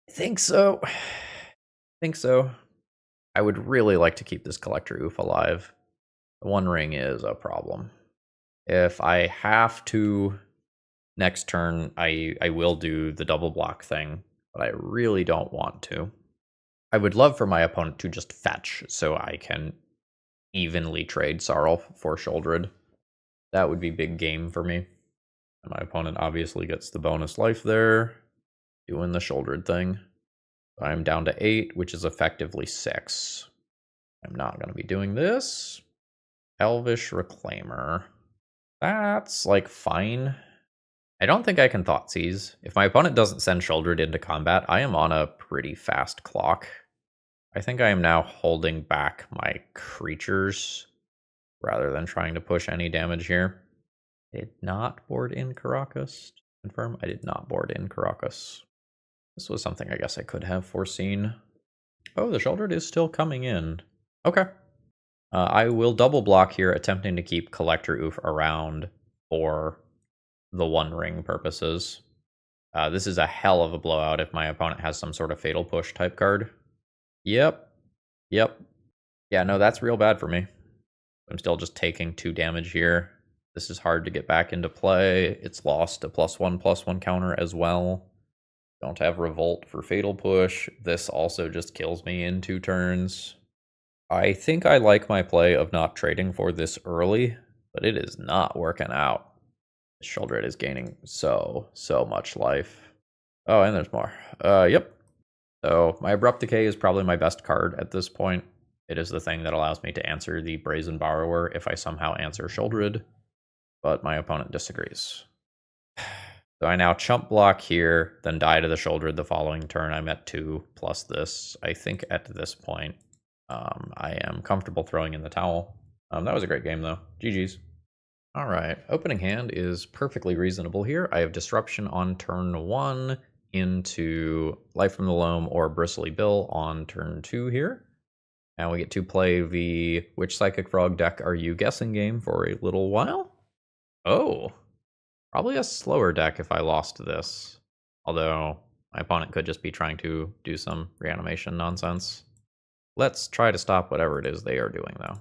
A: I think so. I would really like to keep this Collector Oof alive. The One Ring is a problem. If I have to next turn, I will do the double block thing, but I really don't want to. I would love for my opponent to just fetch so I can evenly trade Sarulf for Sheoldred. That would be big game for me. And my opponent obviously gets the bonus life there, doing the Sheoldred thing. I'm down to 8, which is effectively 6. I'm not going to be doing this. Elvish Reclaimer. That's, like, fine. I don't think I can Thoughtseize. If my opponent doesn't send Sheoldred into combat, I am on a pretty fast clock. I think I am now holding back my creatures rather than trying to push any damage here. I did not board in Caracas. Confirm, I did not board in Caracas. This was something I guess I could have foreseen. Oh, the Sheoldred is still coming in. Okay. I will double block here, attempting to keep Collector Oof around for the One Ring purposes. This is a hell of a blowout if my opponent has some sort of Fatal Push type card. Yep. Yeah, no, that's real bad for me. I'm still just taking 2 damage here. This is hard to get back into play. It's lost a +1/+1 counter as well. Don't have Revolt for Fatal Push. This also just kills me in 2 turns. I think I like my play of not trading for this early. but it is not working out. Sheoldred is gaining so much life. Oh, and there's more. Yep. So my Abrupt Decay is probably my best card at this point. It is the thing that allows me to answer the Brazen Borrower if I somehow answer Sheoldred, but my opponent disagrees. So I now chump block here, then die to the Sheoldred the following turn. I'm at 2 plus this. I think at this point, I am comfortable throwing in the towel. That was a great game though. GG's. All right, opening hand is perfectly reasonable here. I have Disruption on turn 1 into Life from the Loam or Bristly Bill on turn 2 here. And we get to play the Which Psychic Frog deck are you guessing game for a little while. Oh, probably a slower deck if I lost this. Although my opponent could just be trying to do some reanimation nonsense. Let's try to stop whatever it is they are doing though.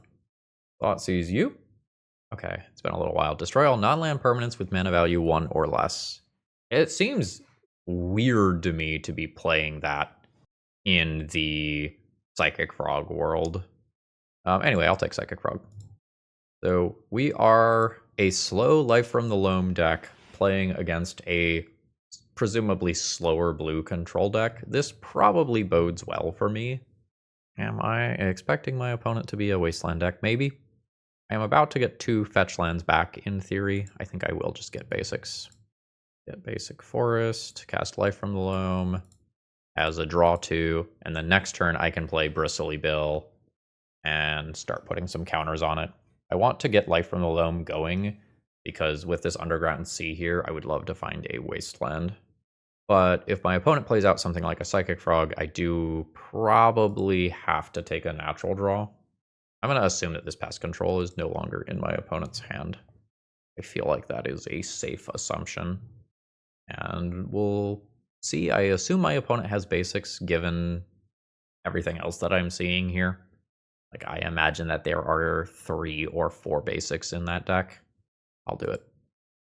A: Thoughtseize you. Okay, it's been a little while. Destroy all non-land permanents with mana value 1 or less. It seems weird to me to be playing that in the Psychic Frog world. Anyway, I'll take Psychic Frog. So we are a slow Life from the Loam deck playing against a presumably slower blue control deck. This probably bodes well for me. Am I expecting my opponent to be a Wasteland deck? Maybe. I am about to get 2 fetch lands back in theory. I think I will just get basics. Get basic forest, cast Life from the Loam as a draw 2, and then next turn I can play Bristly Bill and start putting some counters on it. I want to get Life from the Loam going because with this Underground Sea here, I would love to find a Wasteland. But if my opponent plays out something like a Psychic Frog, I do probably have to take a natural draw. I'm going to assume that this pest control is no longer in my opponent's hand. I feel like that is a safe assumption. And we'll see. I assume my opponent has basics given everything else that I'm seeing here. Like, I imagine that there are 3 or 4 basics in that deck. I'll do it.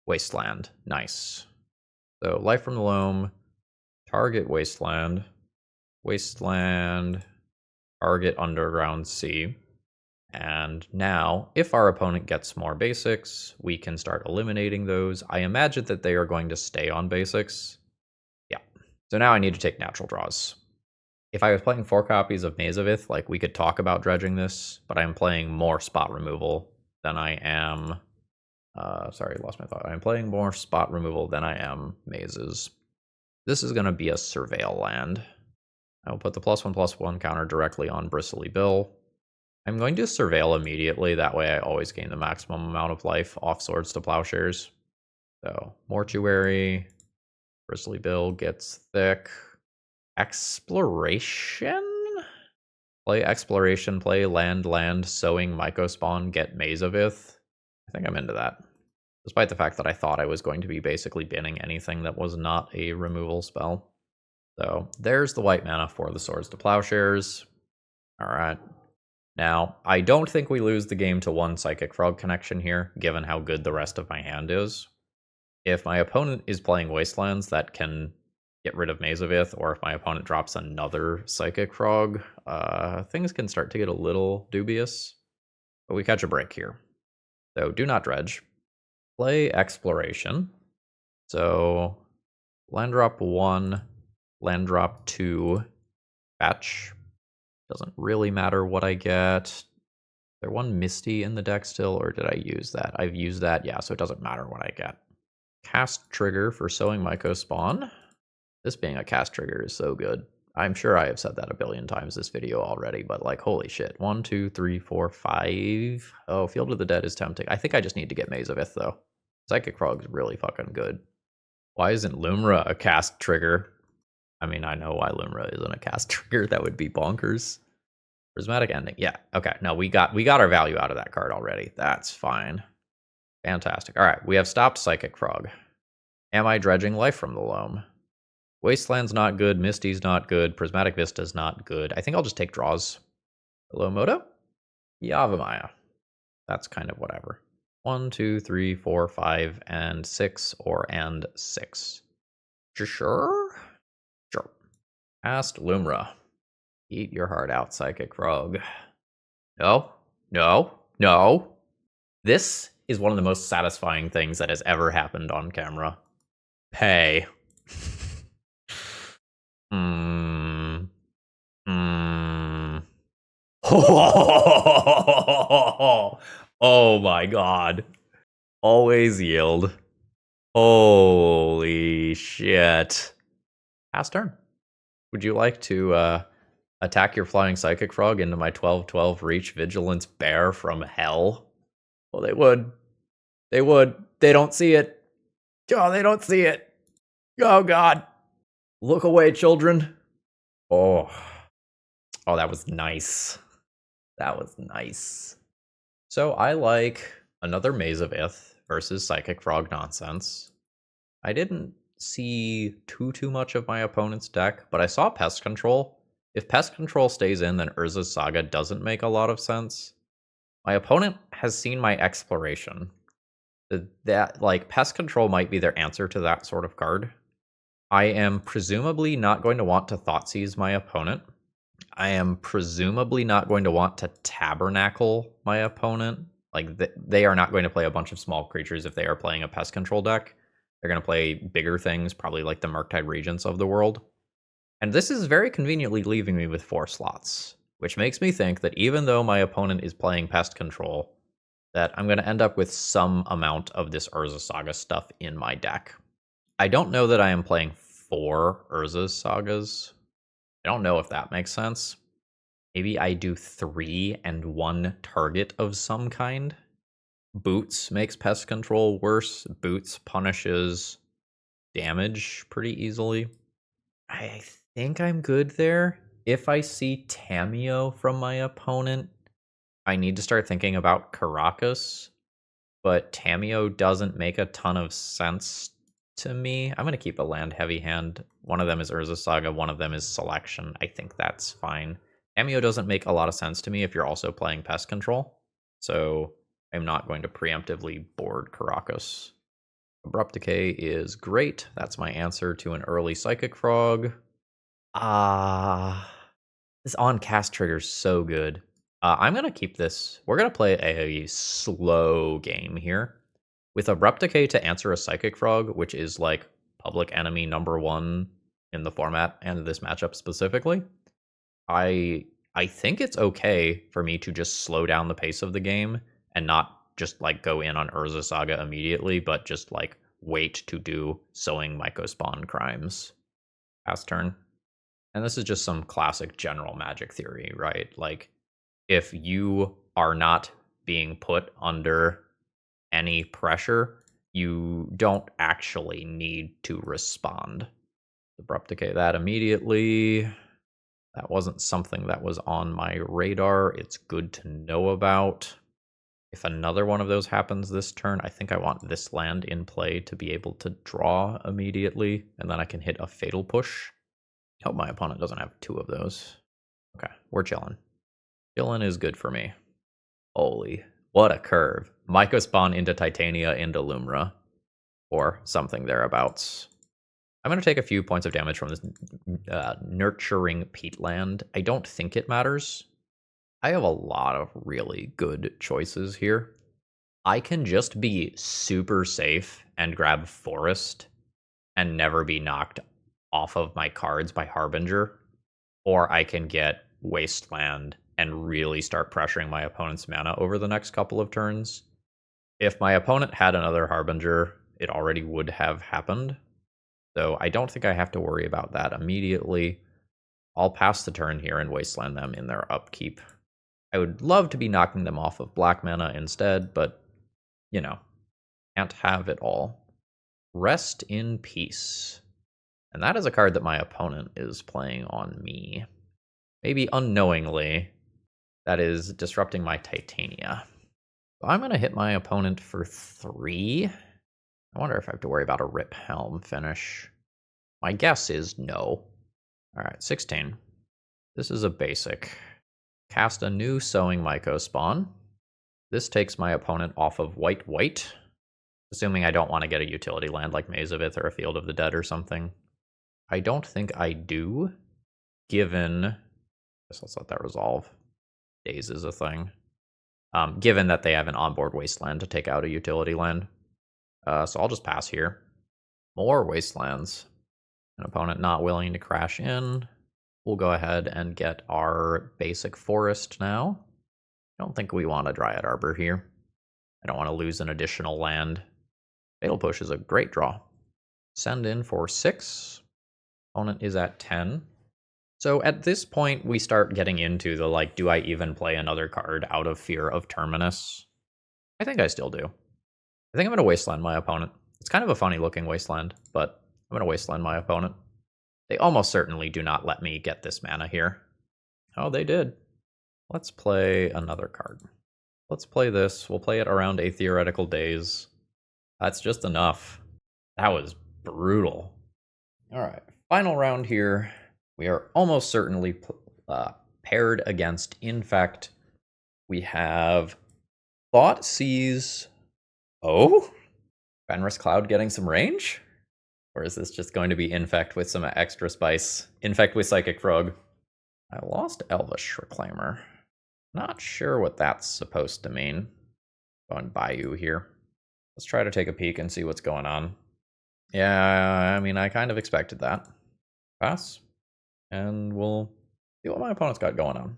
A: Wasteland. Nice. So, Life from the Loam, target Wasteland. Wasteland, target Underground Sea. And now, if our opponent gets more basics, we can start eliminating those. I imagine that they are going to stay on basics. Yeah. So now I need to take natural draws. If I was playing 4 copies of Maze of Ith, like, we could talk about dredging this, but I'm playing more spot removal than I am... sorry, lost my thought. I'm playing more spot removal than I am mazes. This is going to be a Surveil land. I will put the +1/+1 counter directly on Bristly Bill. I'm going to Surveil immediately, that way I always gain the maximum amount of life off Swords to Plowshares. So, Mortuary, Bristly Bill gets thick. Exploration? Play Exploration, play Land, Sowing Mycospawn, get Maze of Ith. I think I'm into that. Despite the fact that I thought I was going to be basically binning anything that was not a removal spell. So, there's the white mana for the Swords to Plowshares. Alright. Now, I don't think we lose the game to 1 Psychic Frog connection here, given how good the rest of my hand is. If my opponent is playing Wastelands that can get rid of Maze of Ith, or if my opponent drops another Psychic Frog, things can start to get a little dubious. But we catch a break here. So, do not dredge. Play Exploration. So, land drop 1, land drop 2, fetch. Doesn't really matter what I get. Is there 1 Misty in the deck still, or did I use that? I've used that, yeah, so it doesn't matter what I get. Cast trigger for Sowing Mycospawn. This being a cast trigger is so good. I'm sure I have said that a billion times this video already, but like, holy shit. 1, 2, 3, 4, 5. Oh, Field of the Dead is tempting. I think I just need to get Maze of Ith, though. Psychic Frog's really fucking good. Why isn't Lumra a cast trigger? I mean, I know why Lumra isn't a cast trigger. That would be bonkers. Prismatic Ending. Yeah, okay. No, we got our value out of that card already. That's fine. Fantastic. All right, we have stopped Psychic Frog. Am I dredging Life from the Loam? Wasteland's not good. Misty's not good. Prismatic Vista's not good. I think I'll just take draws. Hello, Moto? Yavimaya. That's kind of whatever. 1, 2, 3, 4, 5, and 6, and 6. Sure? Sure. Cast Lumra. Eat your heart out, Psychic Frog. No. No. No. This is one of the most satisfying things that has ever happened on camera. Pay. Oh my god. Always yield. Holy shit. Pass turn. Would you like to attack your flying psychic frog into my 12/12 reach vigilance bear from hell? Well, they would. They would. They don't see it. Oh, they don't see it. Oh god. Look away, children. Oh. Oh, that was nice. That was nice. So I like another Maze of Ith versus Psychic Frog nonsense. I didn't see too much of my opponent's deck, but I saw Pest Control. If Pest Control stays in, then Urza's Saga doesn't make a lot of sense. My opponent has seen my Exploration. That, like, Pest Control might be their answer to that sort of card. I am presumably not going to want to Thoughtseize my opponent. I am presumably not going to want to Tabernacle my opponent. Like, they are not going to play a bunch of small creatures if they are playing a Pest Control deck. They're going to play bigger things, probably like the Murktide Regents of the world. And this is very conveniently leaving me with 4 slots, which makes me think that even though my opponent is playing Pest Control, that I'm going to end up with some amount of this Urza Saga stuff in my deck. I don't know that I am playing 4 Urza Sagas. I don't know if that makes sense. Maybe I do 3 and 1 target of some kind. Boots makes Pest Control worse. Boots punishes damage pretty easily. I think I'm good there. If I see Tamiyo from my opponent, I need to start thinking about Caracas, but Tamiyo doesn't make a ton of sense to me. I'm going to keep a land heavy hand. One of them is Urza Saga, one of them is Selection. I think that's fine. Tamiyo doesn't make a lot of sense to me if you're also playing Pest Control, so I'm not going to preemptively board Caracas. Abrupt Decay is great. That's my answer to an early Psychic Frog. This on-cast trigger's so good. I'm going to keep this. We're going to play a slow game here. With Abrupt Decay to answer a Psychic Frog, which is like public enemy #1 in the format and this matchup specifically, I think it's okay for me to just slow down the pace of the game and not just like go in on Urza Saga immediately, but just like wait to do Sowing Mycospawn crimes. Pass turn. And this is just some classic general Magic theory, right? Like, if you are not being put under any pressure, you don't actually need to respond. Abrupt Decay that immediately. That wasn't something that was on my radar. It's good to know about. If another one of those happens this turn, I think I want this land in play to be able to draw immediately, and then I can hit a Fatal Push. Hope my opponent doesn't have 2 of those. Okay, we're chilling. Chilling is good for me. Holy, what a curve. Mycospawn into Titania into Lumra, or something thereabouts. I'm going to take a few points of damage from this Nurturing Peatland. I don't think it matters. I have a lot of really good choices here. I can just be super safe and grab Forest and never be knocked off of my cards by Harbinger, or I can get Wasteland and really start pressuring my opponent's mana over the next couple of turns. If my opponent had another Harbinger, it already would have happened. So I don't think I have to worry about that immediately. I'll pass the turn here and Wasteland them in their upkeep. I would love to be knocking them off of black mana instead, but, you know, can't have it all. Rest in Peace. And that is a card that my opponent is playing on me. Maybe unknowingly, that is disrupting my Titania. So I'm going to hit my opponent for 3. I wonder if I have to worry about a Rip Helm finish. My guess is no. Alright, 16. This is a basic. Cast a new Sowing Mycospawn. This takes my opponent off of white, assuming I don't want to get a utility land like Maze of Ith or a Field of the Dead or something. I don't think I do, given... I guess let's let that resolve. Daze is a thing. given that they have an onboard Wasteland to take out a utility land. So I'll just pass here. More Wastelands. An opponent not willing to crash in. We'll go ahead and get our basic forest now. I don't think we want a Dryad Arbor here. I don't want to lose an additional land. Fatal Push is a great draw. Send in for 6. Opponent is at 10. So at this point, we start getting into the, like, do I even play another card out of fear of Terminus? I think I still do. I think I'm going to Wasteland my opponent. It's kind of a funny looking Wasteland, but I'm going to Wasteland my opponent. They almost certainly do not let me get this mana here. Oh, they did. Let's play another card. Let's play this. We'll play it around a theoretical daze. That's just enough. That was brutal. All right, final round here. We are almost certainly paired against Infect. We have Thoughtseize. Oh? Fenris Cloud getting some range? Or is this just going to be Infect with some extra spice? Infect with Psychic Frog. I lost Elvish Reclaimer. Not sure what that's supposed to mean. Going Bayou here. Let's try to take a peek and see what's going on. Yeah, I mean, I kind of expected that. Pass. And we'll see what my opponent's got going on.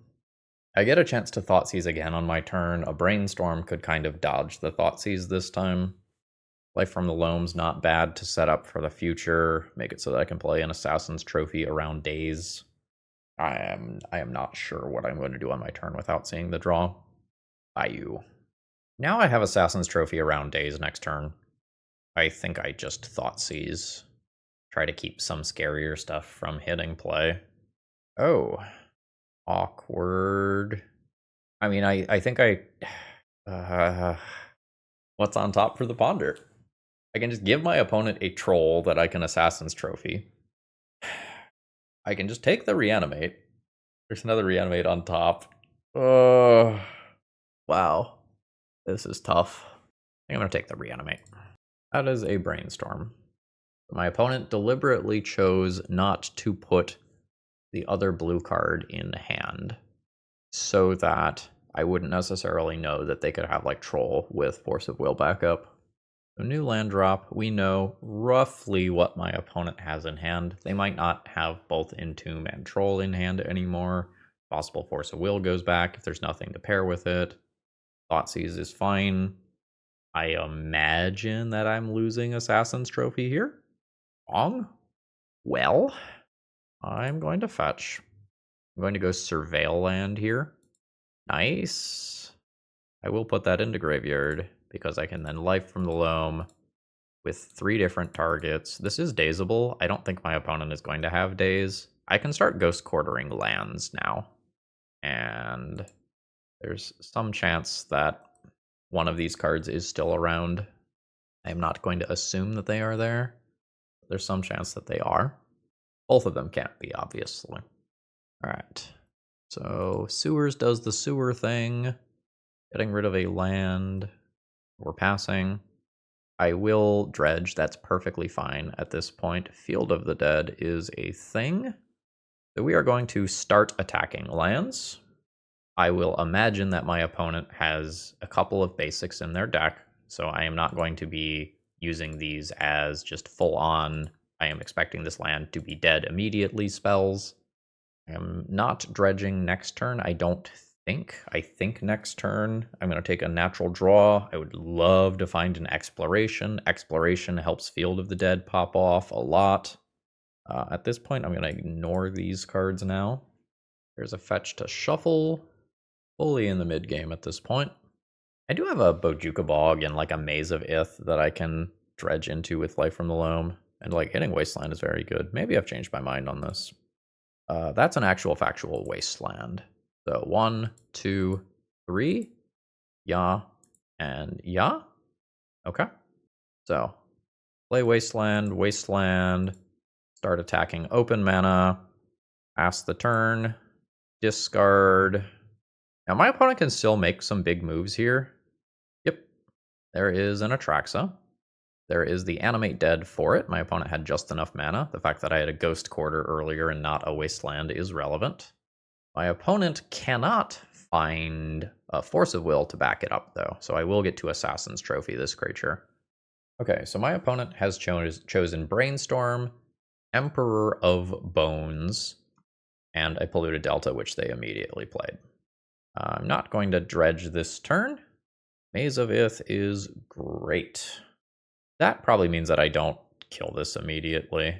A: I get a chance to Thoughtseize again on my turn. A Brainstorm could kind of dodge the Thoughtseize this time. Life from the Loam's not bad to set up for the future. Make it so that I can play an Assassin's Trophy around days. I am not sure what I'm going to do on my turn without seeing the draw. Bayou. Now I have Assassin's Trophy around days next turn. I think I just Thoughtseize. Try to keep some scarier stuff from hitting play. Oh. Awkward. I mean, I think what's on top for the Ponder? I can just give my opponent a troll that I can Assassin's Trophy. I can just take the Reanimate. There's another Reanimate on top. Oh, wow. This is tough. I think I'm going to take the Reanimate. That is a Brainstorm. My opponent deliberately chose not to put the other blue card in hand so that I wouldn't necessarily know that they could have like Troll with Force of Will backup. So new land drop, we know roughly what my opponent has in hand. They might not have both Entomb and Troll in hand anymore. Possible Force of Will goes back if there's nothing to pair with it. Thoughtseize is fine. I imagine that I'm losing Assassin's Trophy here. Wrong? Well, I'm going to fetch. I'm going to go Surveil land here. Nice. I will put that into graveyard because I can then Life from the Loam with 3 different targets. This is dazeable. I don't think my opponent is going to have daze. I can start Ghost Quartering lands now. And there's some chance that one of these cards is still around. I'm not going to assume that they are there. There's some chance that they are. Both of them can't be, obviously. All right. So Sewers does the sewer thing. Getting rid of a land. We're passing. I will dredge. That's perfectly fine at this point. Field of the Dead is a thing. So we are going to start attacking lands. I will imagine that my opponent has a couple of basics in their deck, so I am not going to be using these as just full-on, I am expecting this land to be dead immediately spells. I am not dredging next turn, I don't think. I think next turn I'm going to take a natural draw. I would love to find an Exploration. Exploration helps Field of the Dead pop off a lot. At this point, I'm going to ignore these cards now. There's a fetch to shuffle. Fully in the mid game at this point. I do have a Bojuka Bog and like a Maze of Ith that I can dredge into with Life from the Loam. And like hitting Wasteland is very good. Maybe I've changed my mind on this. That's an actual factual Wasteland. So 1, 2, 3. Yeah. And yeah. Okay. So play Wasteland, Wasteland. Start attacking open mana. Pass the turn. Discard. Now my opponent can still make some big moves here. Yep. There is an Atraxa. There is the Animate Dead for it. My opponent had just enough mana. The fact that I had a Ghost Quarter earlier and not a Wasteland is relevant. My opponent cannot find a Force of Will to back it up, though. So I will get to Assassin's Trophy this creature. Okay, so my opponent has chosen Brainstorm, Emperor of Bones, and a Polluted Delta, which they immediately played. I'm not going to dredge this turn. Maze of Ith is great. That probably means that I don't kill this immediately.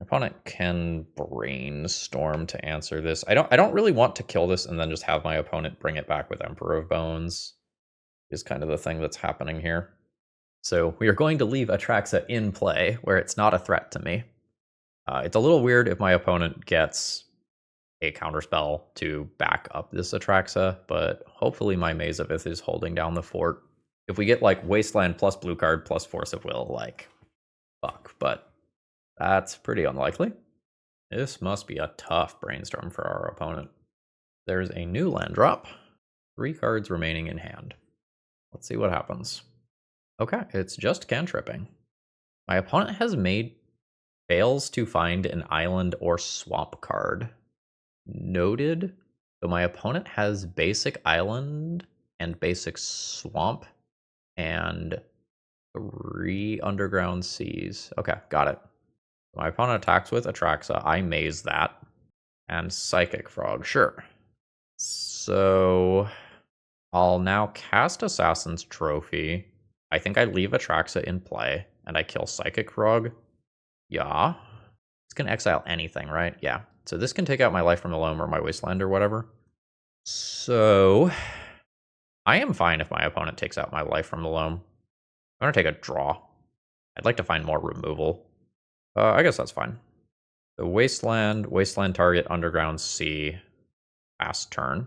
A: My opponent can Brainstorm to answer this. I don't really want to kill this and then just have my opponent bring it back with Emperor of Bones, is kind of the thing that's happening here. So we are going to leave Atraxa in play, where it's not a threat to me. It's a little weird if my opponent gets a counterspell to back up this Atraxa, but hopefully my Maze of Ith is holding down the fort. If we get like Wasteland plus blue card plus Force of Will, like, fuck, but that's pretty unlikely. This must be a tough Brainstorm for our opponent. There's a new land drop. 3 cards remaining in hand. Let's see what happens. Okay, it's just cantripping. My opponent has fails to find an island or swamp card. Noted. So my opponent has basic island and basic swamp and 3 underground seas. Okay, got it. My opponent attacks with Atraxa. I maze that. And Psychic Frog, sure. So I'll now cast Assassin's Trophy. I think I leave Atraxa in play, and I kill Psychic Frog. Yeah. It's going to exile anything, right? Yeah. So this can take out my Life from the Loam or my Wasteland or whatever. So I am fine if my opponent takes out my Life from the Loam. I'm going to take a draw. I'd like to find more removal. I guess that's fine. The Wasteland target, Underground Sea, pass turn.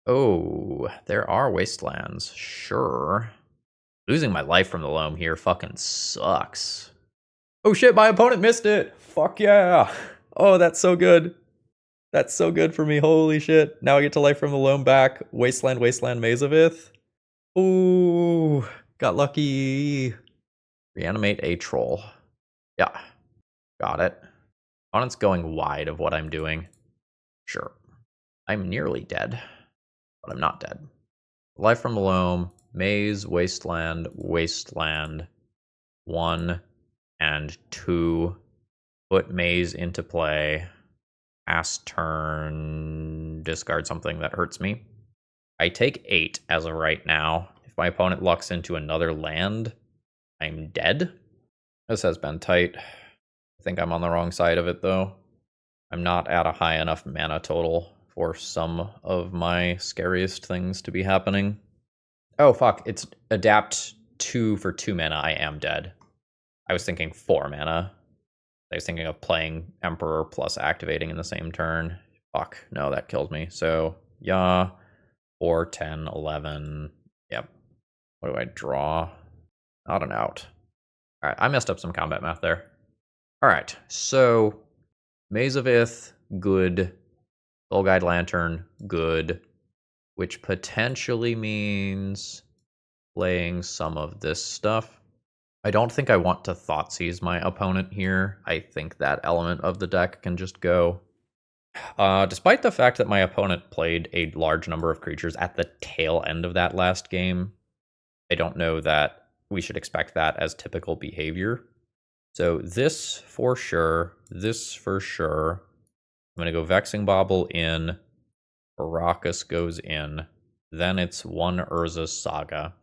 A: Oh, there are Wastelands, sure. Losing my Life from the Loam here fucking sucks. Oh shit, my opponent missed it! Fuck yeah! Oh, that's so good. That's so good for me, holy shit. Now I get to Life from the Loam back. Wasteland, Maze of Ith. Ooh, got lucky. Reanimate a troll. Yeah. Got it. Opponent's going wide of what I'm doing. Sure. I'm nearly dead, but I'm not dead. Life from the Loam, Maze, Wasteland, 1 and 2. Put Maze into play. Pass turn, discard something that hurts me. I take 8 as of right now. If my opponent lucks into another land, I'm dead. This has been tight. I think I'm on the wrong side of it, though. I'm not at a high enough mana total for some of my scariest things to be happening. Oh, fuck. It's adapt 2 for 2 mana. I am dead. I was thinking 4 mana. I was thinking of playing Emperor plus activating in the same turn. Fuck. No, that killed me. So, yeah. 4, 10, 11. Yep. What do I draw? Not an out. All right. I messed up some combat math there. All right, so Maze of Ith, good. Soul Guide Lantern, good. Which potentially means playing some of this stuff. I don't think I want to Thoughtseize my opponent here. I think that element of the deck can just go. Despite the fact that my opponent played a large number of creatures at the tail end of that last game, I don't know that we should expect that as typical behavior. So this for sure, this for sure. I'm going to go Vexing Bauble in, Arrakis goes in, then it's 1 Urza Saga,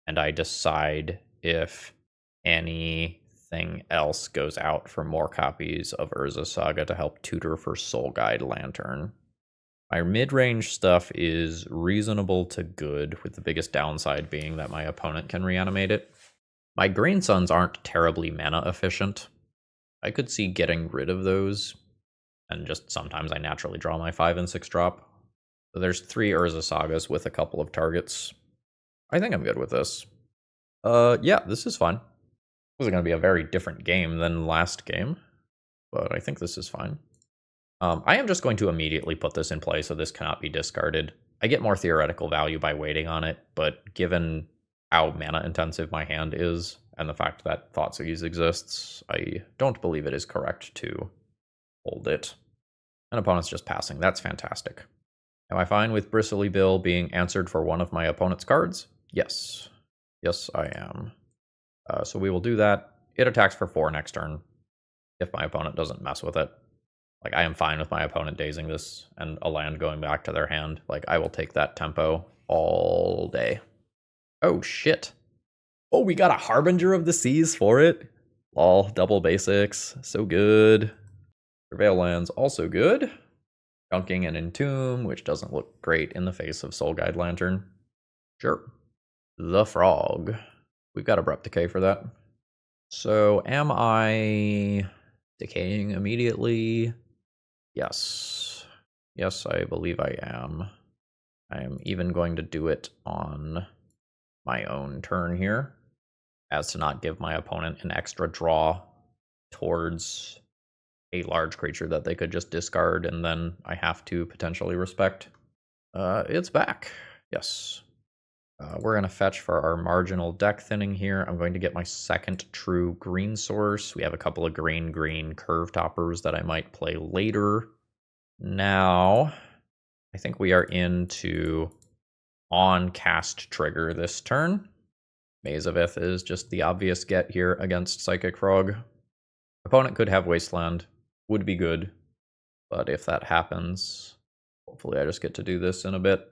A: and I decide if anything else goes out for more copies of Urza Saga to help tutor for Soul Guide Lantern. My mid-range stuff is reasonable to good, with the biggest downside being that my opponent can reanimate it. My Green Suns aren't terribly mana efficient. I could see getting rid of those, and just sometimes I naturally draw my 5 and 6 drop. So there's 3 Urza Sagas with a couple of targets. I think I'm good with this. Yeah, this is fine. This is going to be a very different game than last game, but I think this is fine. I am just going to immediately put this in play so this cannot be discarded. I get more theoretical value by waiting on it, but given how mana intensive my hand is, and the fact that Thoughtseize exists, I don't believe it is correct to hold it. And opponent's just passing. That's fantastic. Am I fine with Bristly Bill being answered for one of my opponent's cards? Yes. Yes, I am. So we will do that. It attacks for 4 next turn if my opponent doesn't mess with it. Like, I am fine with my opponent dazing this and a land going back to their hand. Like, I will take that tempo all day. Oh, shit. Oh, we got a Harbinger of the Seas for it. Lol, double basics. So good. Prevail lands, also good. Dunking and Entomb, which doesn't look great in the face of Soul Guide Lantern. Sure. The Frog. We've got Abrupt Decay for that. So, am I decaying immediately? Yes. Yes, I believe I am. I am even going to do it on my own turn here, as to not give my opponent an extra draw towards a large creature that they could just discard and then I have to potentially respect. It's back. Yes. We're going to fetch for our marginal deck thinning here. I'm going to get my second true green source. We have a couple of green curve toppers that I might play later. Now, I think we are into on cast trigger this turn. Maze of Ith is just the obvious get here against Psychic Frog. Opponent could have Wasteland. Would be good. But if that happens, hopefully I just get to do this in a bit.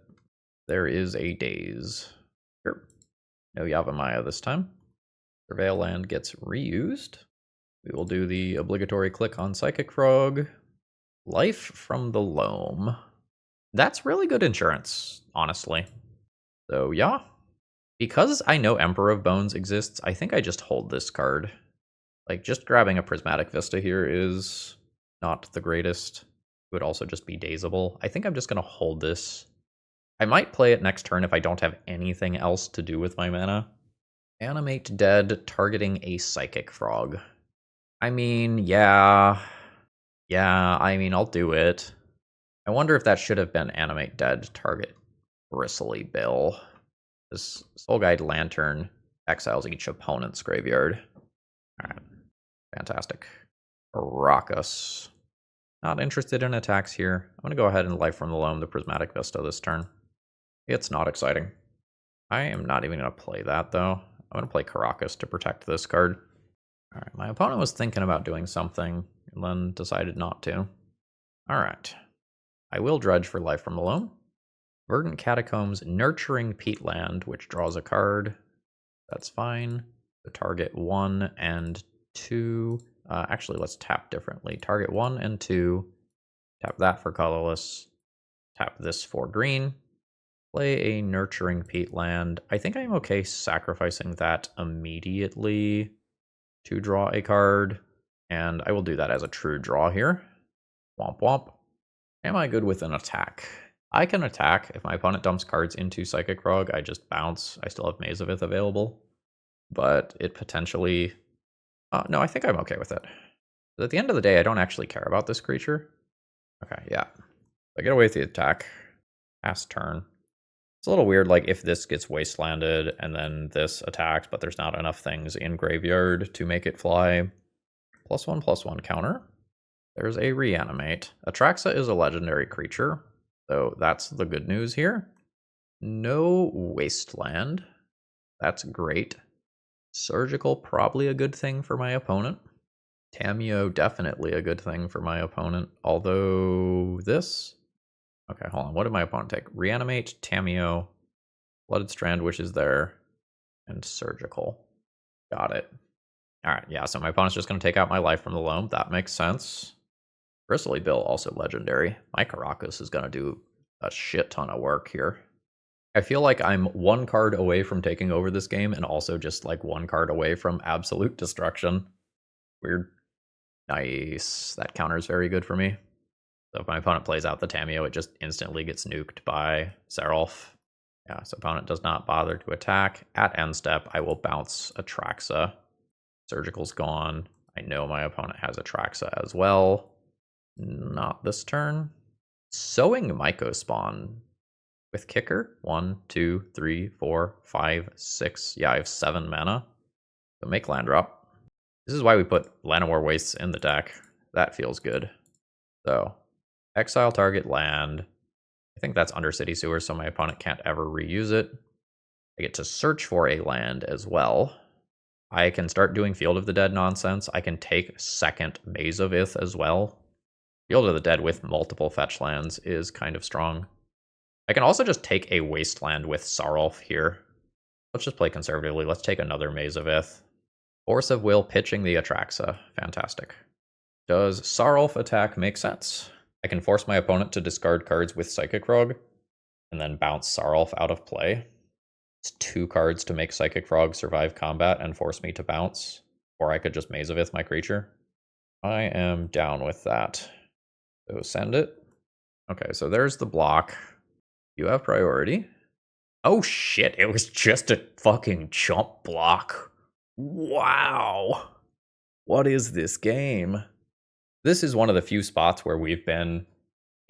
A: There is a Daze. Sure. No Yavimaya this time. Prevail land gets reused. We will do the obligatory click on Psychic Frog. Life from the Loam. That's really good insurance, honestly. So yeah. Because I know Emperor of Bones exists, I think I just hold this card. Like, just grabbing a Prismatic Vista here is not the greatest. It would also just be dazable. I think I'm just going to hold this. I might play it next turn if I don't have anything else to do with my mana. Animate Dead, targeting a Psychic Frog. I mean, yeah. Yeah, I mean, I'll do it. I wonder if that should have been Animate Dead, target Bristly Bill. This Soul Guide Lantern exiles each opponent's graveyard. Alright. Fantastic. Raucous. Not interested in attacks here. I'm going to go ahead and Life from the Loam the Prismatic Vista this turn. It's not exciting. I am not even going to play that, though. I'm going to play Caracas to protect this card. Alright, my opponent was thinking about doing something, and then decided not to. Alright. I will Dredge for Life from the Loam. Verdant Catacombs, Nurturing Peatland, which draws a card. That's fine. So target 1 and 2. Actually, let's tap differently. Target 1 and 2. Tap that for colorless. Tap this for green. Play a Nurturing Peatland. I think I'm okay sacrificing that immediately to draw a card. And I will do that as a true draw here. Womp womp. Am I good with an attack? I can attack. If my opponent dumps cards into Psychic Frog, I just bounce. I still have Maze of Ith available. But it potentially... no, I think I'm okay with it. But at the end of the day, I don't actually care about this creature. Okay, yeah. I get away with the attack. Pass turn. It's a little weird, like, if this gets wastelanded and then this attacks, but there's not enough things in graveyard to make it fly. +1/+1 counter. There's a Reanimate. Atraxa is a legendary creature, so that's the good news here. No Wasteland. That's great. Surgical, probably a good thing for my opponent. Tamiyo, definitely a good thing for my opponent. Although this... Okay, hold on. What did my opponent take? Reanimate, Tamiyo, Blooded Strand, which is there, and Surgical. Got it. Alright, yeah, so my opponent's just going to take out my Life from the Loam. That makes sense. Bristly Bill, also legendary. My Caracas is going to do a shit ton of work here. I feel like I'm one card away from taking over this game and also just like one card away from absolute destruction. Weird. Nice. That counter is very good for me. So if my opponent plays out the Tamiyo, it just instantly gets nuked by Sarulf. Yeah, so opponent does not bother to attack. At end step, I will bounce Atraxa. Surgical's gone. I know my opponent has Atraxa as well. Not this turn. Sowing Mycospawn with kicker. 1, 2, 3, 4, 5, 6. Yeah, I have 7 mana. So make land drop. This is why we put Llanowar Wastes in the deck. That feels good. So exile target land. I think that's Undercity Sewer, so my opponent can't ever reuse it. I get to search for a land as well. I can start doing Field of the Dead nonsense. I can take second Maze of Ith as well. Field of the Dead with multiple fetch lands is kind of strong. I can also just take a Wasteland with Sarulf here. Let's just play conservatively. Let's take another Maze of Ith. Force of Will pitching the Atraxa. Fantastic. Does Sarulf attack make sense? I can force my opponent to discard cards with Psychic Frog, and then bounce Sarulf out of play. It's 2 cards to make Psychic Frog survive combat and force me to bounce. Or I could just Maze of Ith my creature. I am down with that. So send it. Okay, so there's the block. You have priority. Oh shit, it was just a fucking chump block. Wow. What is this game? This is one of the few spots where we've been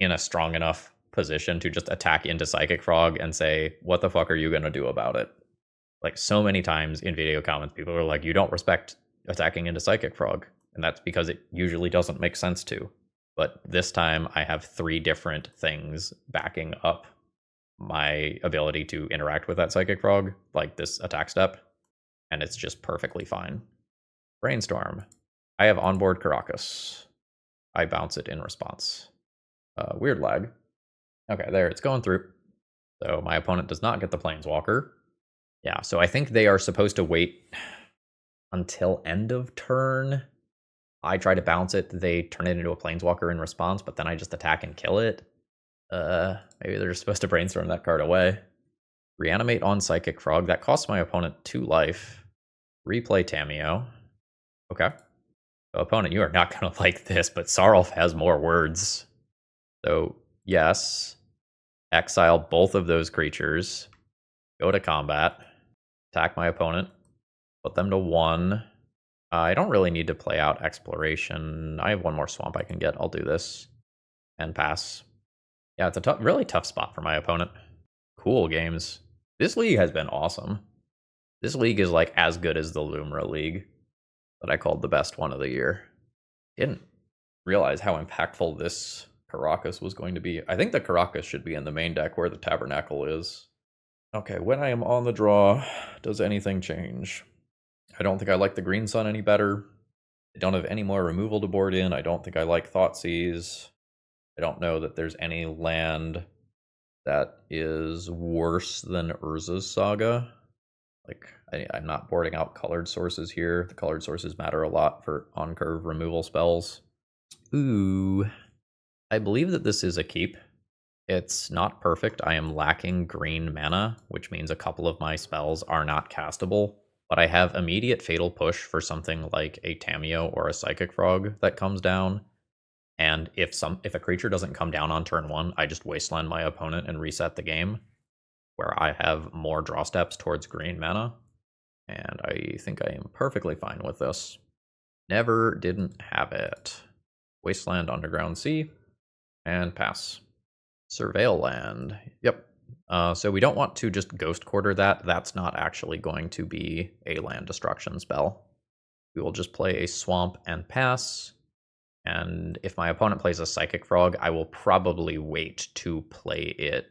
A: in a strong enough position to just attack into Psychic Frog and say, what the fuck are you going to do about it? Like, so many times in video comments, people are like, you don't respect attacking into Psychic Frog. And that's because it usually doesn't make sense to. But this time I have 3 different things backing up my ability to interact with that Psychic Frog, like this attack step, and it's just perfectly fine. Brainstorm. I have onboard Caracas. I bounce it in response. Weird lag. Okay, there, it's going through. So my opponent does not get the Planeswalker. Yeah, so I think they are supposed to wait until end of turn. I try to bounce it, they turn it into a Planeswalker in response, but then I just attack and kill it. Maybe they're supposed to brainstorm that card away. Reanimate on Psychic Frog. That costs my opponent 2 life. Replay Tamiyo. Okay. So opponent, you are not going to like this, but Sarulf has more words. So, yes. Exile both of those creatures. Go to combat. Attack my opponent. Put them to 1. I don't really need to play out Exploration. I have 1 more swamp I can get. I'll do this. And pass. Yeah, it's a really tough spot for my opponent. Cool games. This league has been awesome. This league is like as good as the Lumra league that I called the best one of the year. Didn't realize how impactful this Caracas was going to be. I think the Caracas should be in the main deck where the Tabernacle is. Okay, when I am on the draw, does anything change? I don't think I like the Green Sun any better. I don't have any more removal to board in. I don't think I like Thoughtseize. I don't know that there's any land that is worse than Urza's Saga. Like, I'm not boarding out colored sources here. The colored sources matter a lot for on-curve removal spells. Ooh. I believe that this is a keep. It's not perfect. I am lacking green mana, which means a couple of my spells are not castable. But I have immediate Fatal Push for something like a Tamiyo or a Psychic Frog that comes down. And if a creature doesn't come down on turn 1, I just Wasteland my opponent and reset the game, where I have more draw steps towards green mana. And I think I am perfectly fine with this. Never didn't have it. Wasteland Underground Sea, and pass. Surveil Land. Yep. So we don't want to just Ghost Quarter that. That's not actually going to be a land destruction spell. We will just play a Swamp and pass. And if my opponent plays a Psychic Frog, I will probably wait to play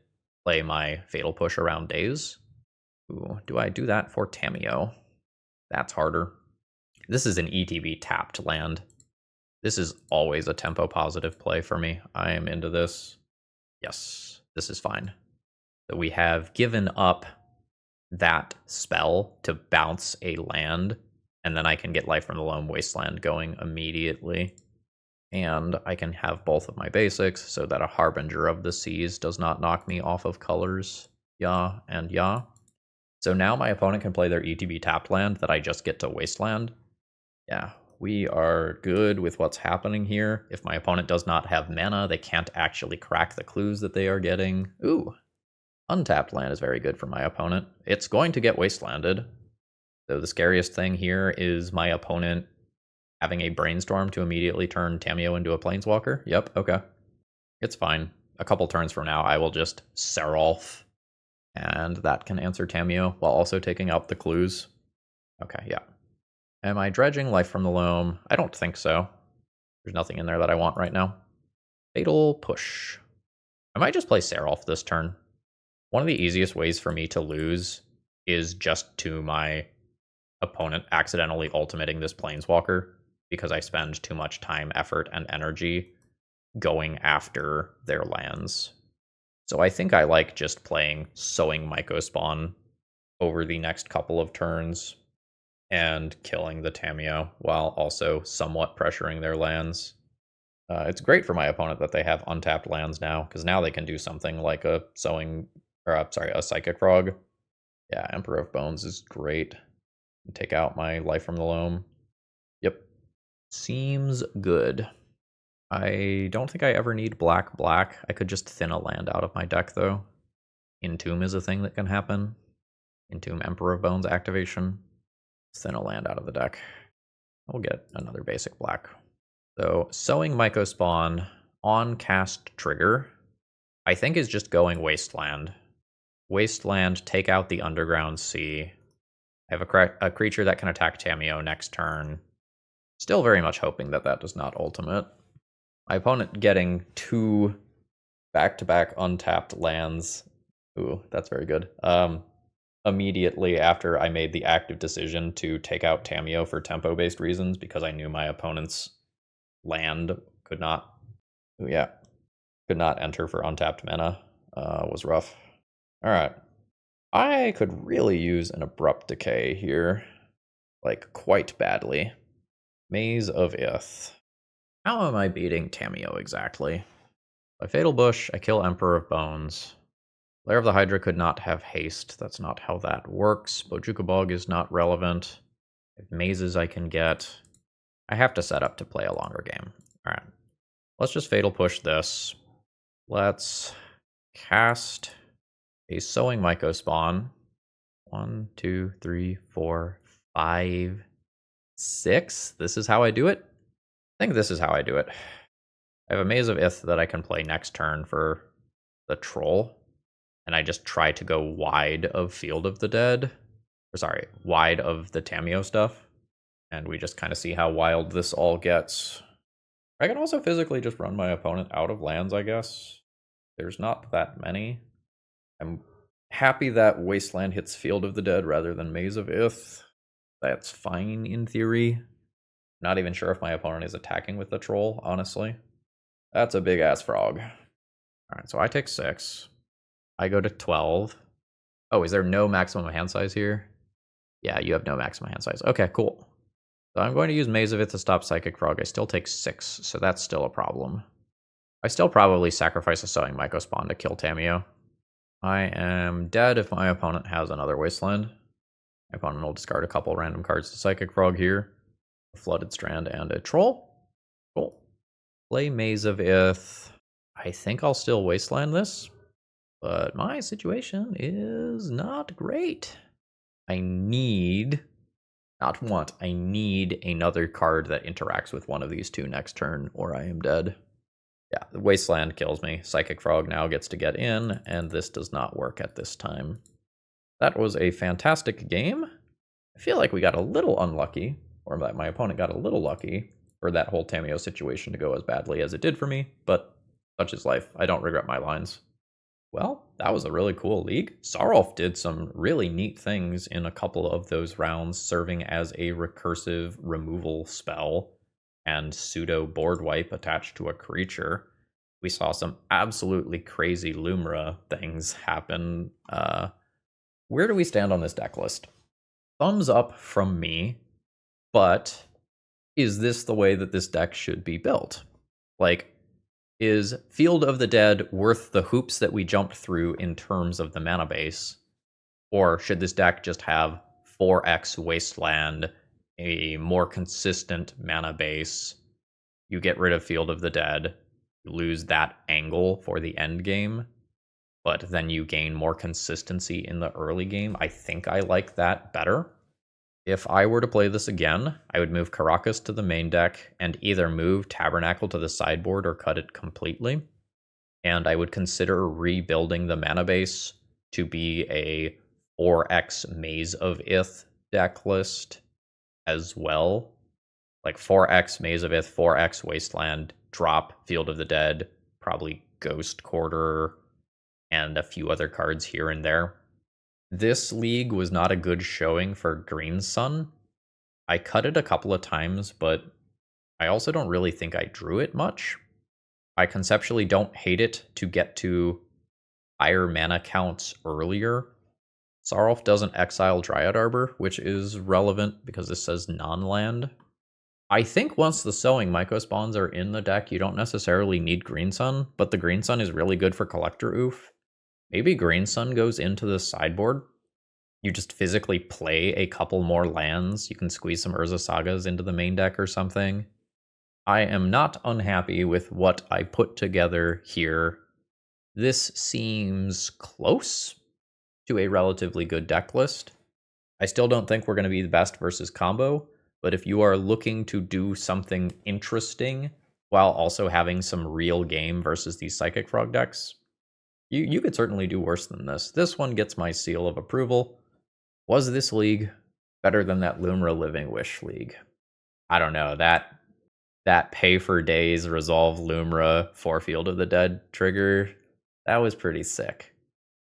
A: my Fatal Push around Daze. Ooh, do I do that for Tamiyo? That's harder. This is an ETB tapped land. This is always a tempo positive play for me. I am into this. Yes, this is fine. So we have given up that spell to bounce a land, and then I can get Life from the Loam Wasteland going immediately. And I can have both of my basics so that a Harbinger of the Seas does not knock me off of colors. Yeah, and yeah. So now my opponent can play their ETB tapped land that I just get to Wasteland. Yeah, we are good with what's happening here. If my opponent does not have mana, they can't actually crack the clues that they are getting. Ooh, untapped land is very good for my opponent. It's going to get Wastelanded. So the scariest thing here is my opponent having a Brainstorm to immediately turn Tamiyo into a Planeswalker. Yep, okay. It's fine. A couple turns from now, I will just Sarulf, and that can answer Tamiyo while also taking out the clues. Okay, yeah. Am I dredging Life from the Loam? I don't think so. There's nothing in there that I want right now. Fatal Push. I might just play Sarulf this turn. One of the easiest ways for me to lose is just to my opponent accidentally ultimating this Planeswalker, because I spend too much time, effort, and energy going after their lands. So I think I like just playing Sowing Mycospawn over the next couple of turns and killing the Tamiyo while also somewhat pressuring their lands. It's great for my opponent that they have untapped lands now, because now they can do something like a a Psychic Frog. Yeah, Emperor of Bones is great. Take out my Life from the Loam. Yep. Seems good. I don't think I ever need black. I could just thin a land out of my deck, though. Entomb is a thing that can happen. Entomb Emperor of Bones activation. Thin a land out of the deck. We'll get another basic black. So, Sowing Mycospawn on cast trigger, I think is just going Wasteland. Wasteland, take out the Underground Sea. I have a creature that can attack Tamiyo next turn. Still very much hoping that that does not ultimate. My opponent getting 2 back-to-back untapped lands. Ooh, that's very good. Immediately after I made the active decision to take out Tamiyo for tempo-based reasons, because I knew my opponent's land could not enter for untapped mana, was rough. All right. I could really use an Abrupt Decay here, like quite badly. Maze of Ith. How am I beating Tamiyo exactly? By Fatal Bush, I kill Emperor of Bones. Lair of the Hydra could not have haste. That's not how that works. Bojuka Bog is not relevant. I have mazes I can get. I have to set up to play a longer game. All right. Let's just Fatal Push this. Let's cast a Sowing Mycospawn. 1, 2, 3, 4, 5, 6. This is how I do it? I think this is how I do it. I have a Maze of Ith that I can play next turn for the Troll. And I just try to go wide of Field of the Dead. Or sorry, wide of the Tamiyo stuff. And we just kind of see how wild this all gets. I can also physically just run my opponent out of lands, I guess. There's not that many. I'm happy that Wasteland hits Field of the Dead rather than Maze of Ith. That's fine in theory. Not even sure if my opponent is attacking with the Troll, honestly. That's a big-ass frog. Alright, so I take 6. I go to 12. Oh, is there no maximum hand size here? Yeah, you have no maximum hand size. Okay, cool. So I'm going to use Maze of Ith to stop Psychic Frog. I still take 6, so that's still a problem. I still probably sacrifice a Sowing Mycospawn to kill Tamiyo. I am dead if my opponent has another Wasteland. My opponent will discard a couple random cards to Psychic Frog here. A Flooded Strand and a Troll. Cool. Play Maze of Ith. I think I'll still Wasteland this, but my situation is not great. I need, not want, I need another card that interacts with one of these two next turn, or I am dead. Yeah, the Wasteland kills me. Psychic Frog now gets to get in, and this does not work at this time. That was a fantastic game. I feel like we got a little unlucky, or that my opponent got a little lucky for that whole Tamiyo situation to go as badly as it did for me, but such is life. I don't regret my lines. Well, that was a really cool league. Sarulf did some really neat things in a couple of those rounds, serving as a recursive removal spell and pseudo board wipe attached to a creature. We saw some absolutely crazy Lumra things happen. Where do we stand on this deck list? Thumbs up from me, but is this the way that this deck should be built? Like, is Field of the Dead worth the hoops that we jumped through in terms of the mana base? Or should this deck just have 4x Wasteland, a more consistent mana base? You get rid of Field of the Dead, you lose that angle for the end game, but then you gain more consistency in the early game. I think I like that better. If I were to play this again, I would move Karakas to the main deck and either move Tabernacle to the sideboard or cut it completely. And I would consider rebuilding the mana base to be a 4x Maze of Ith deck list as well. Like 4x Maze of Ith, 4x Wasteland, drop Field of the Dead, probably Ghost Quarter and a few other cards here and there. This league was not a good showing for Green Sun. I cut it a couple of times, but I also don't really think I drew it much. I conceptually don't hate it to get to higher mana counts earlier. Sarulf doesn't exile Dryad Arbor, which is relevant because this says non-land. I think once the Sowing Mycospawns are in the deck, you don't necessarily need Green Sun, but the Green Sun is really good for Collector Oof. Maybe Green Sun goes into the sideboard. You just physically play a couple more lands. You can squeeze some Urza Sagas into the main deck or something. I am not unhappy with what I put together here. This seems close to a relatively good deck list. I still don't think we're going to be the best versus combo, but if you are looking to do something interesting while also having some real game versus these Psychic Frog decks, you could certainly do worse than this. This one gets my seal of approval. Was this league better than that Lumra Living Wish league? I don't know. That pay for days resolve Lumra for Field of the Dead trigger, that was pretty sick.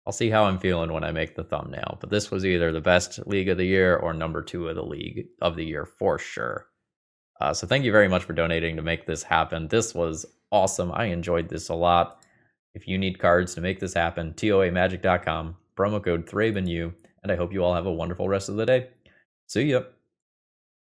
A: I'll see how I'm feeling when I make the thumbnail, but this was either the best league of the year or number 2 of the league of the year for sure. So thank you very much for donating to make this happen. This was awesome. I enjoyed this a lot. If you need cards to make this happen, toamagic.com, promo code ThrabenU, and I hope you all have a wonderful rest of the day. See ya.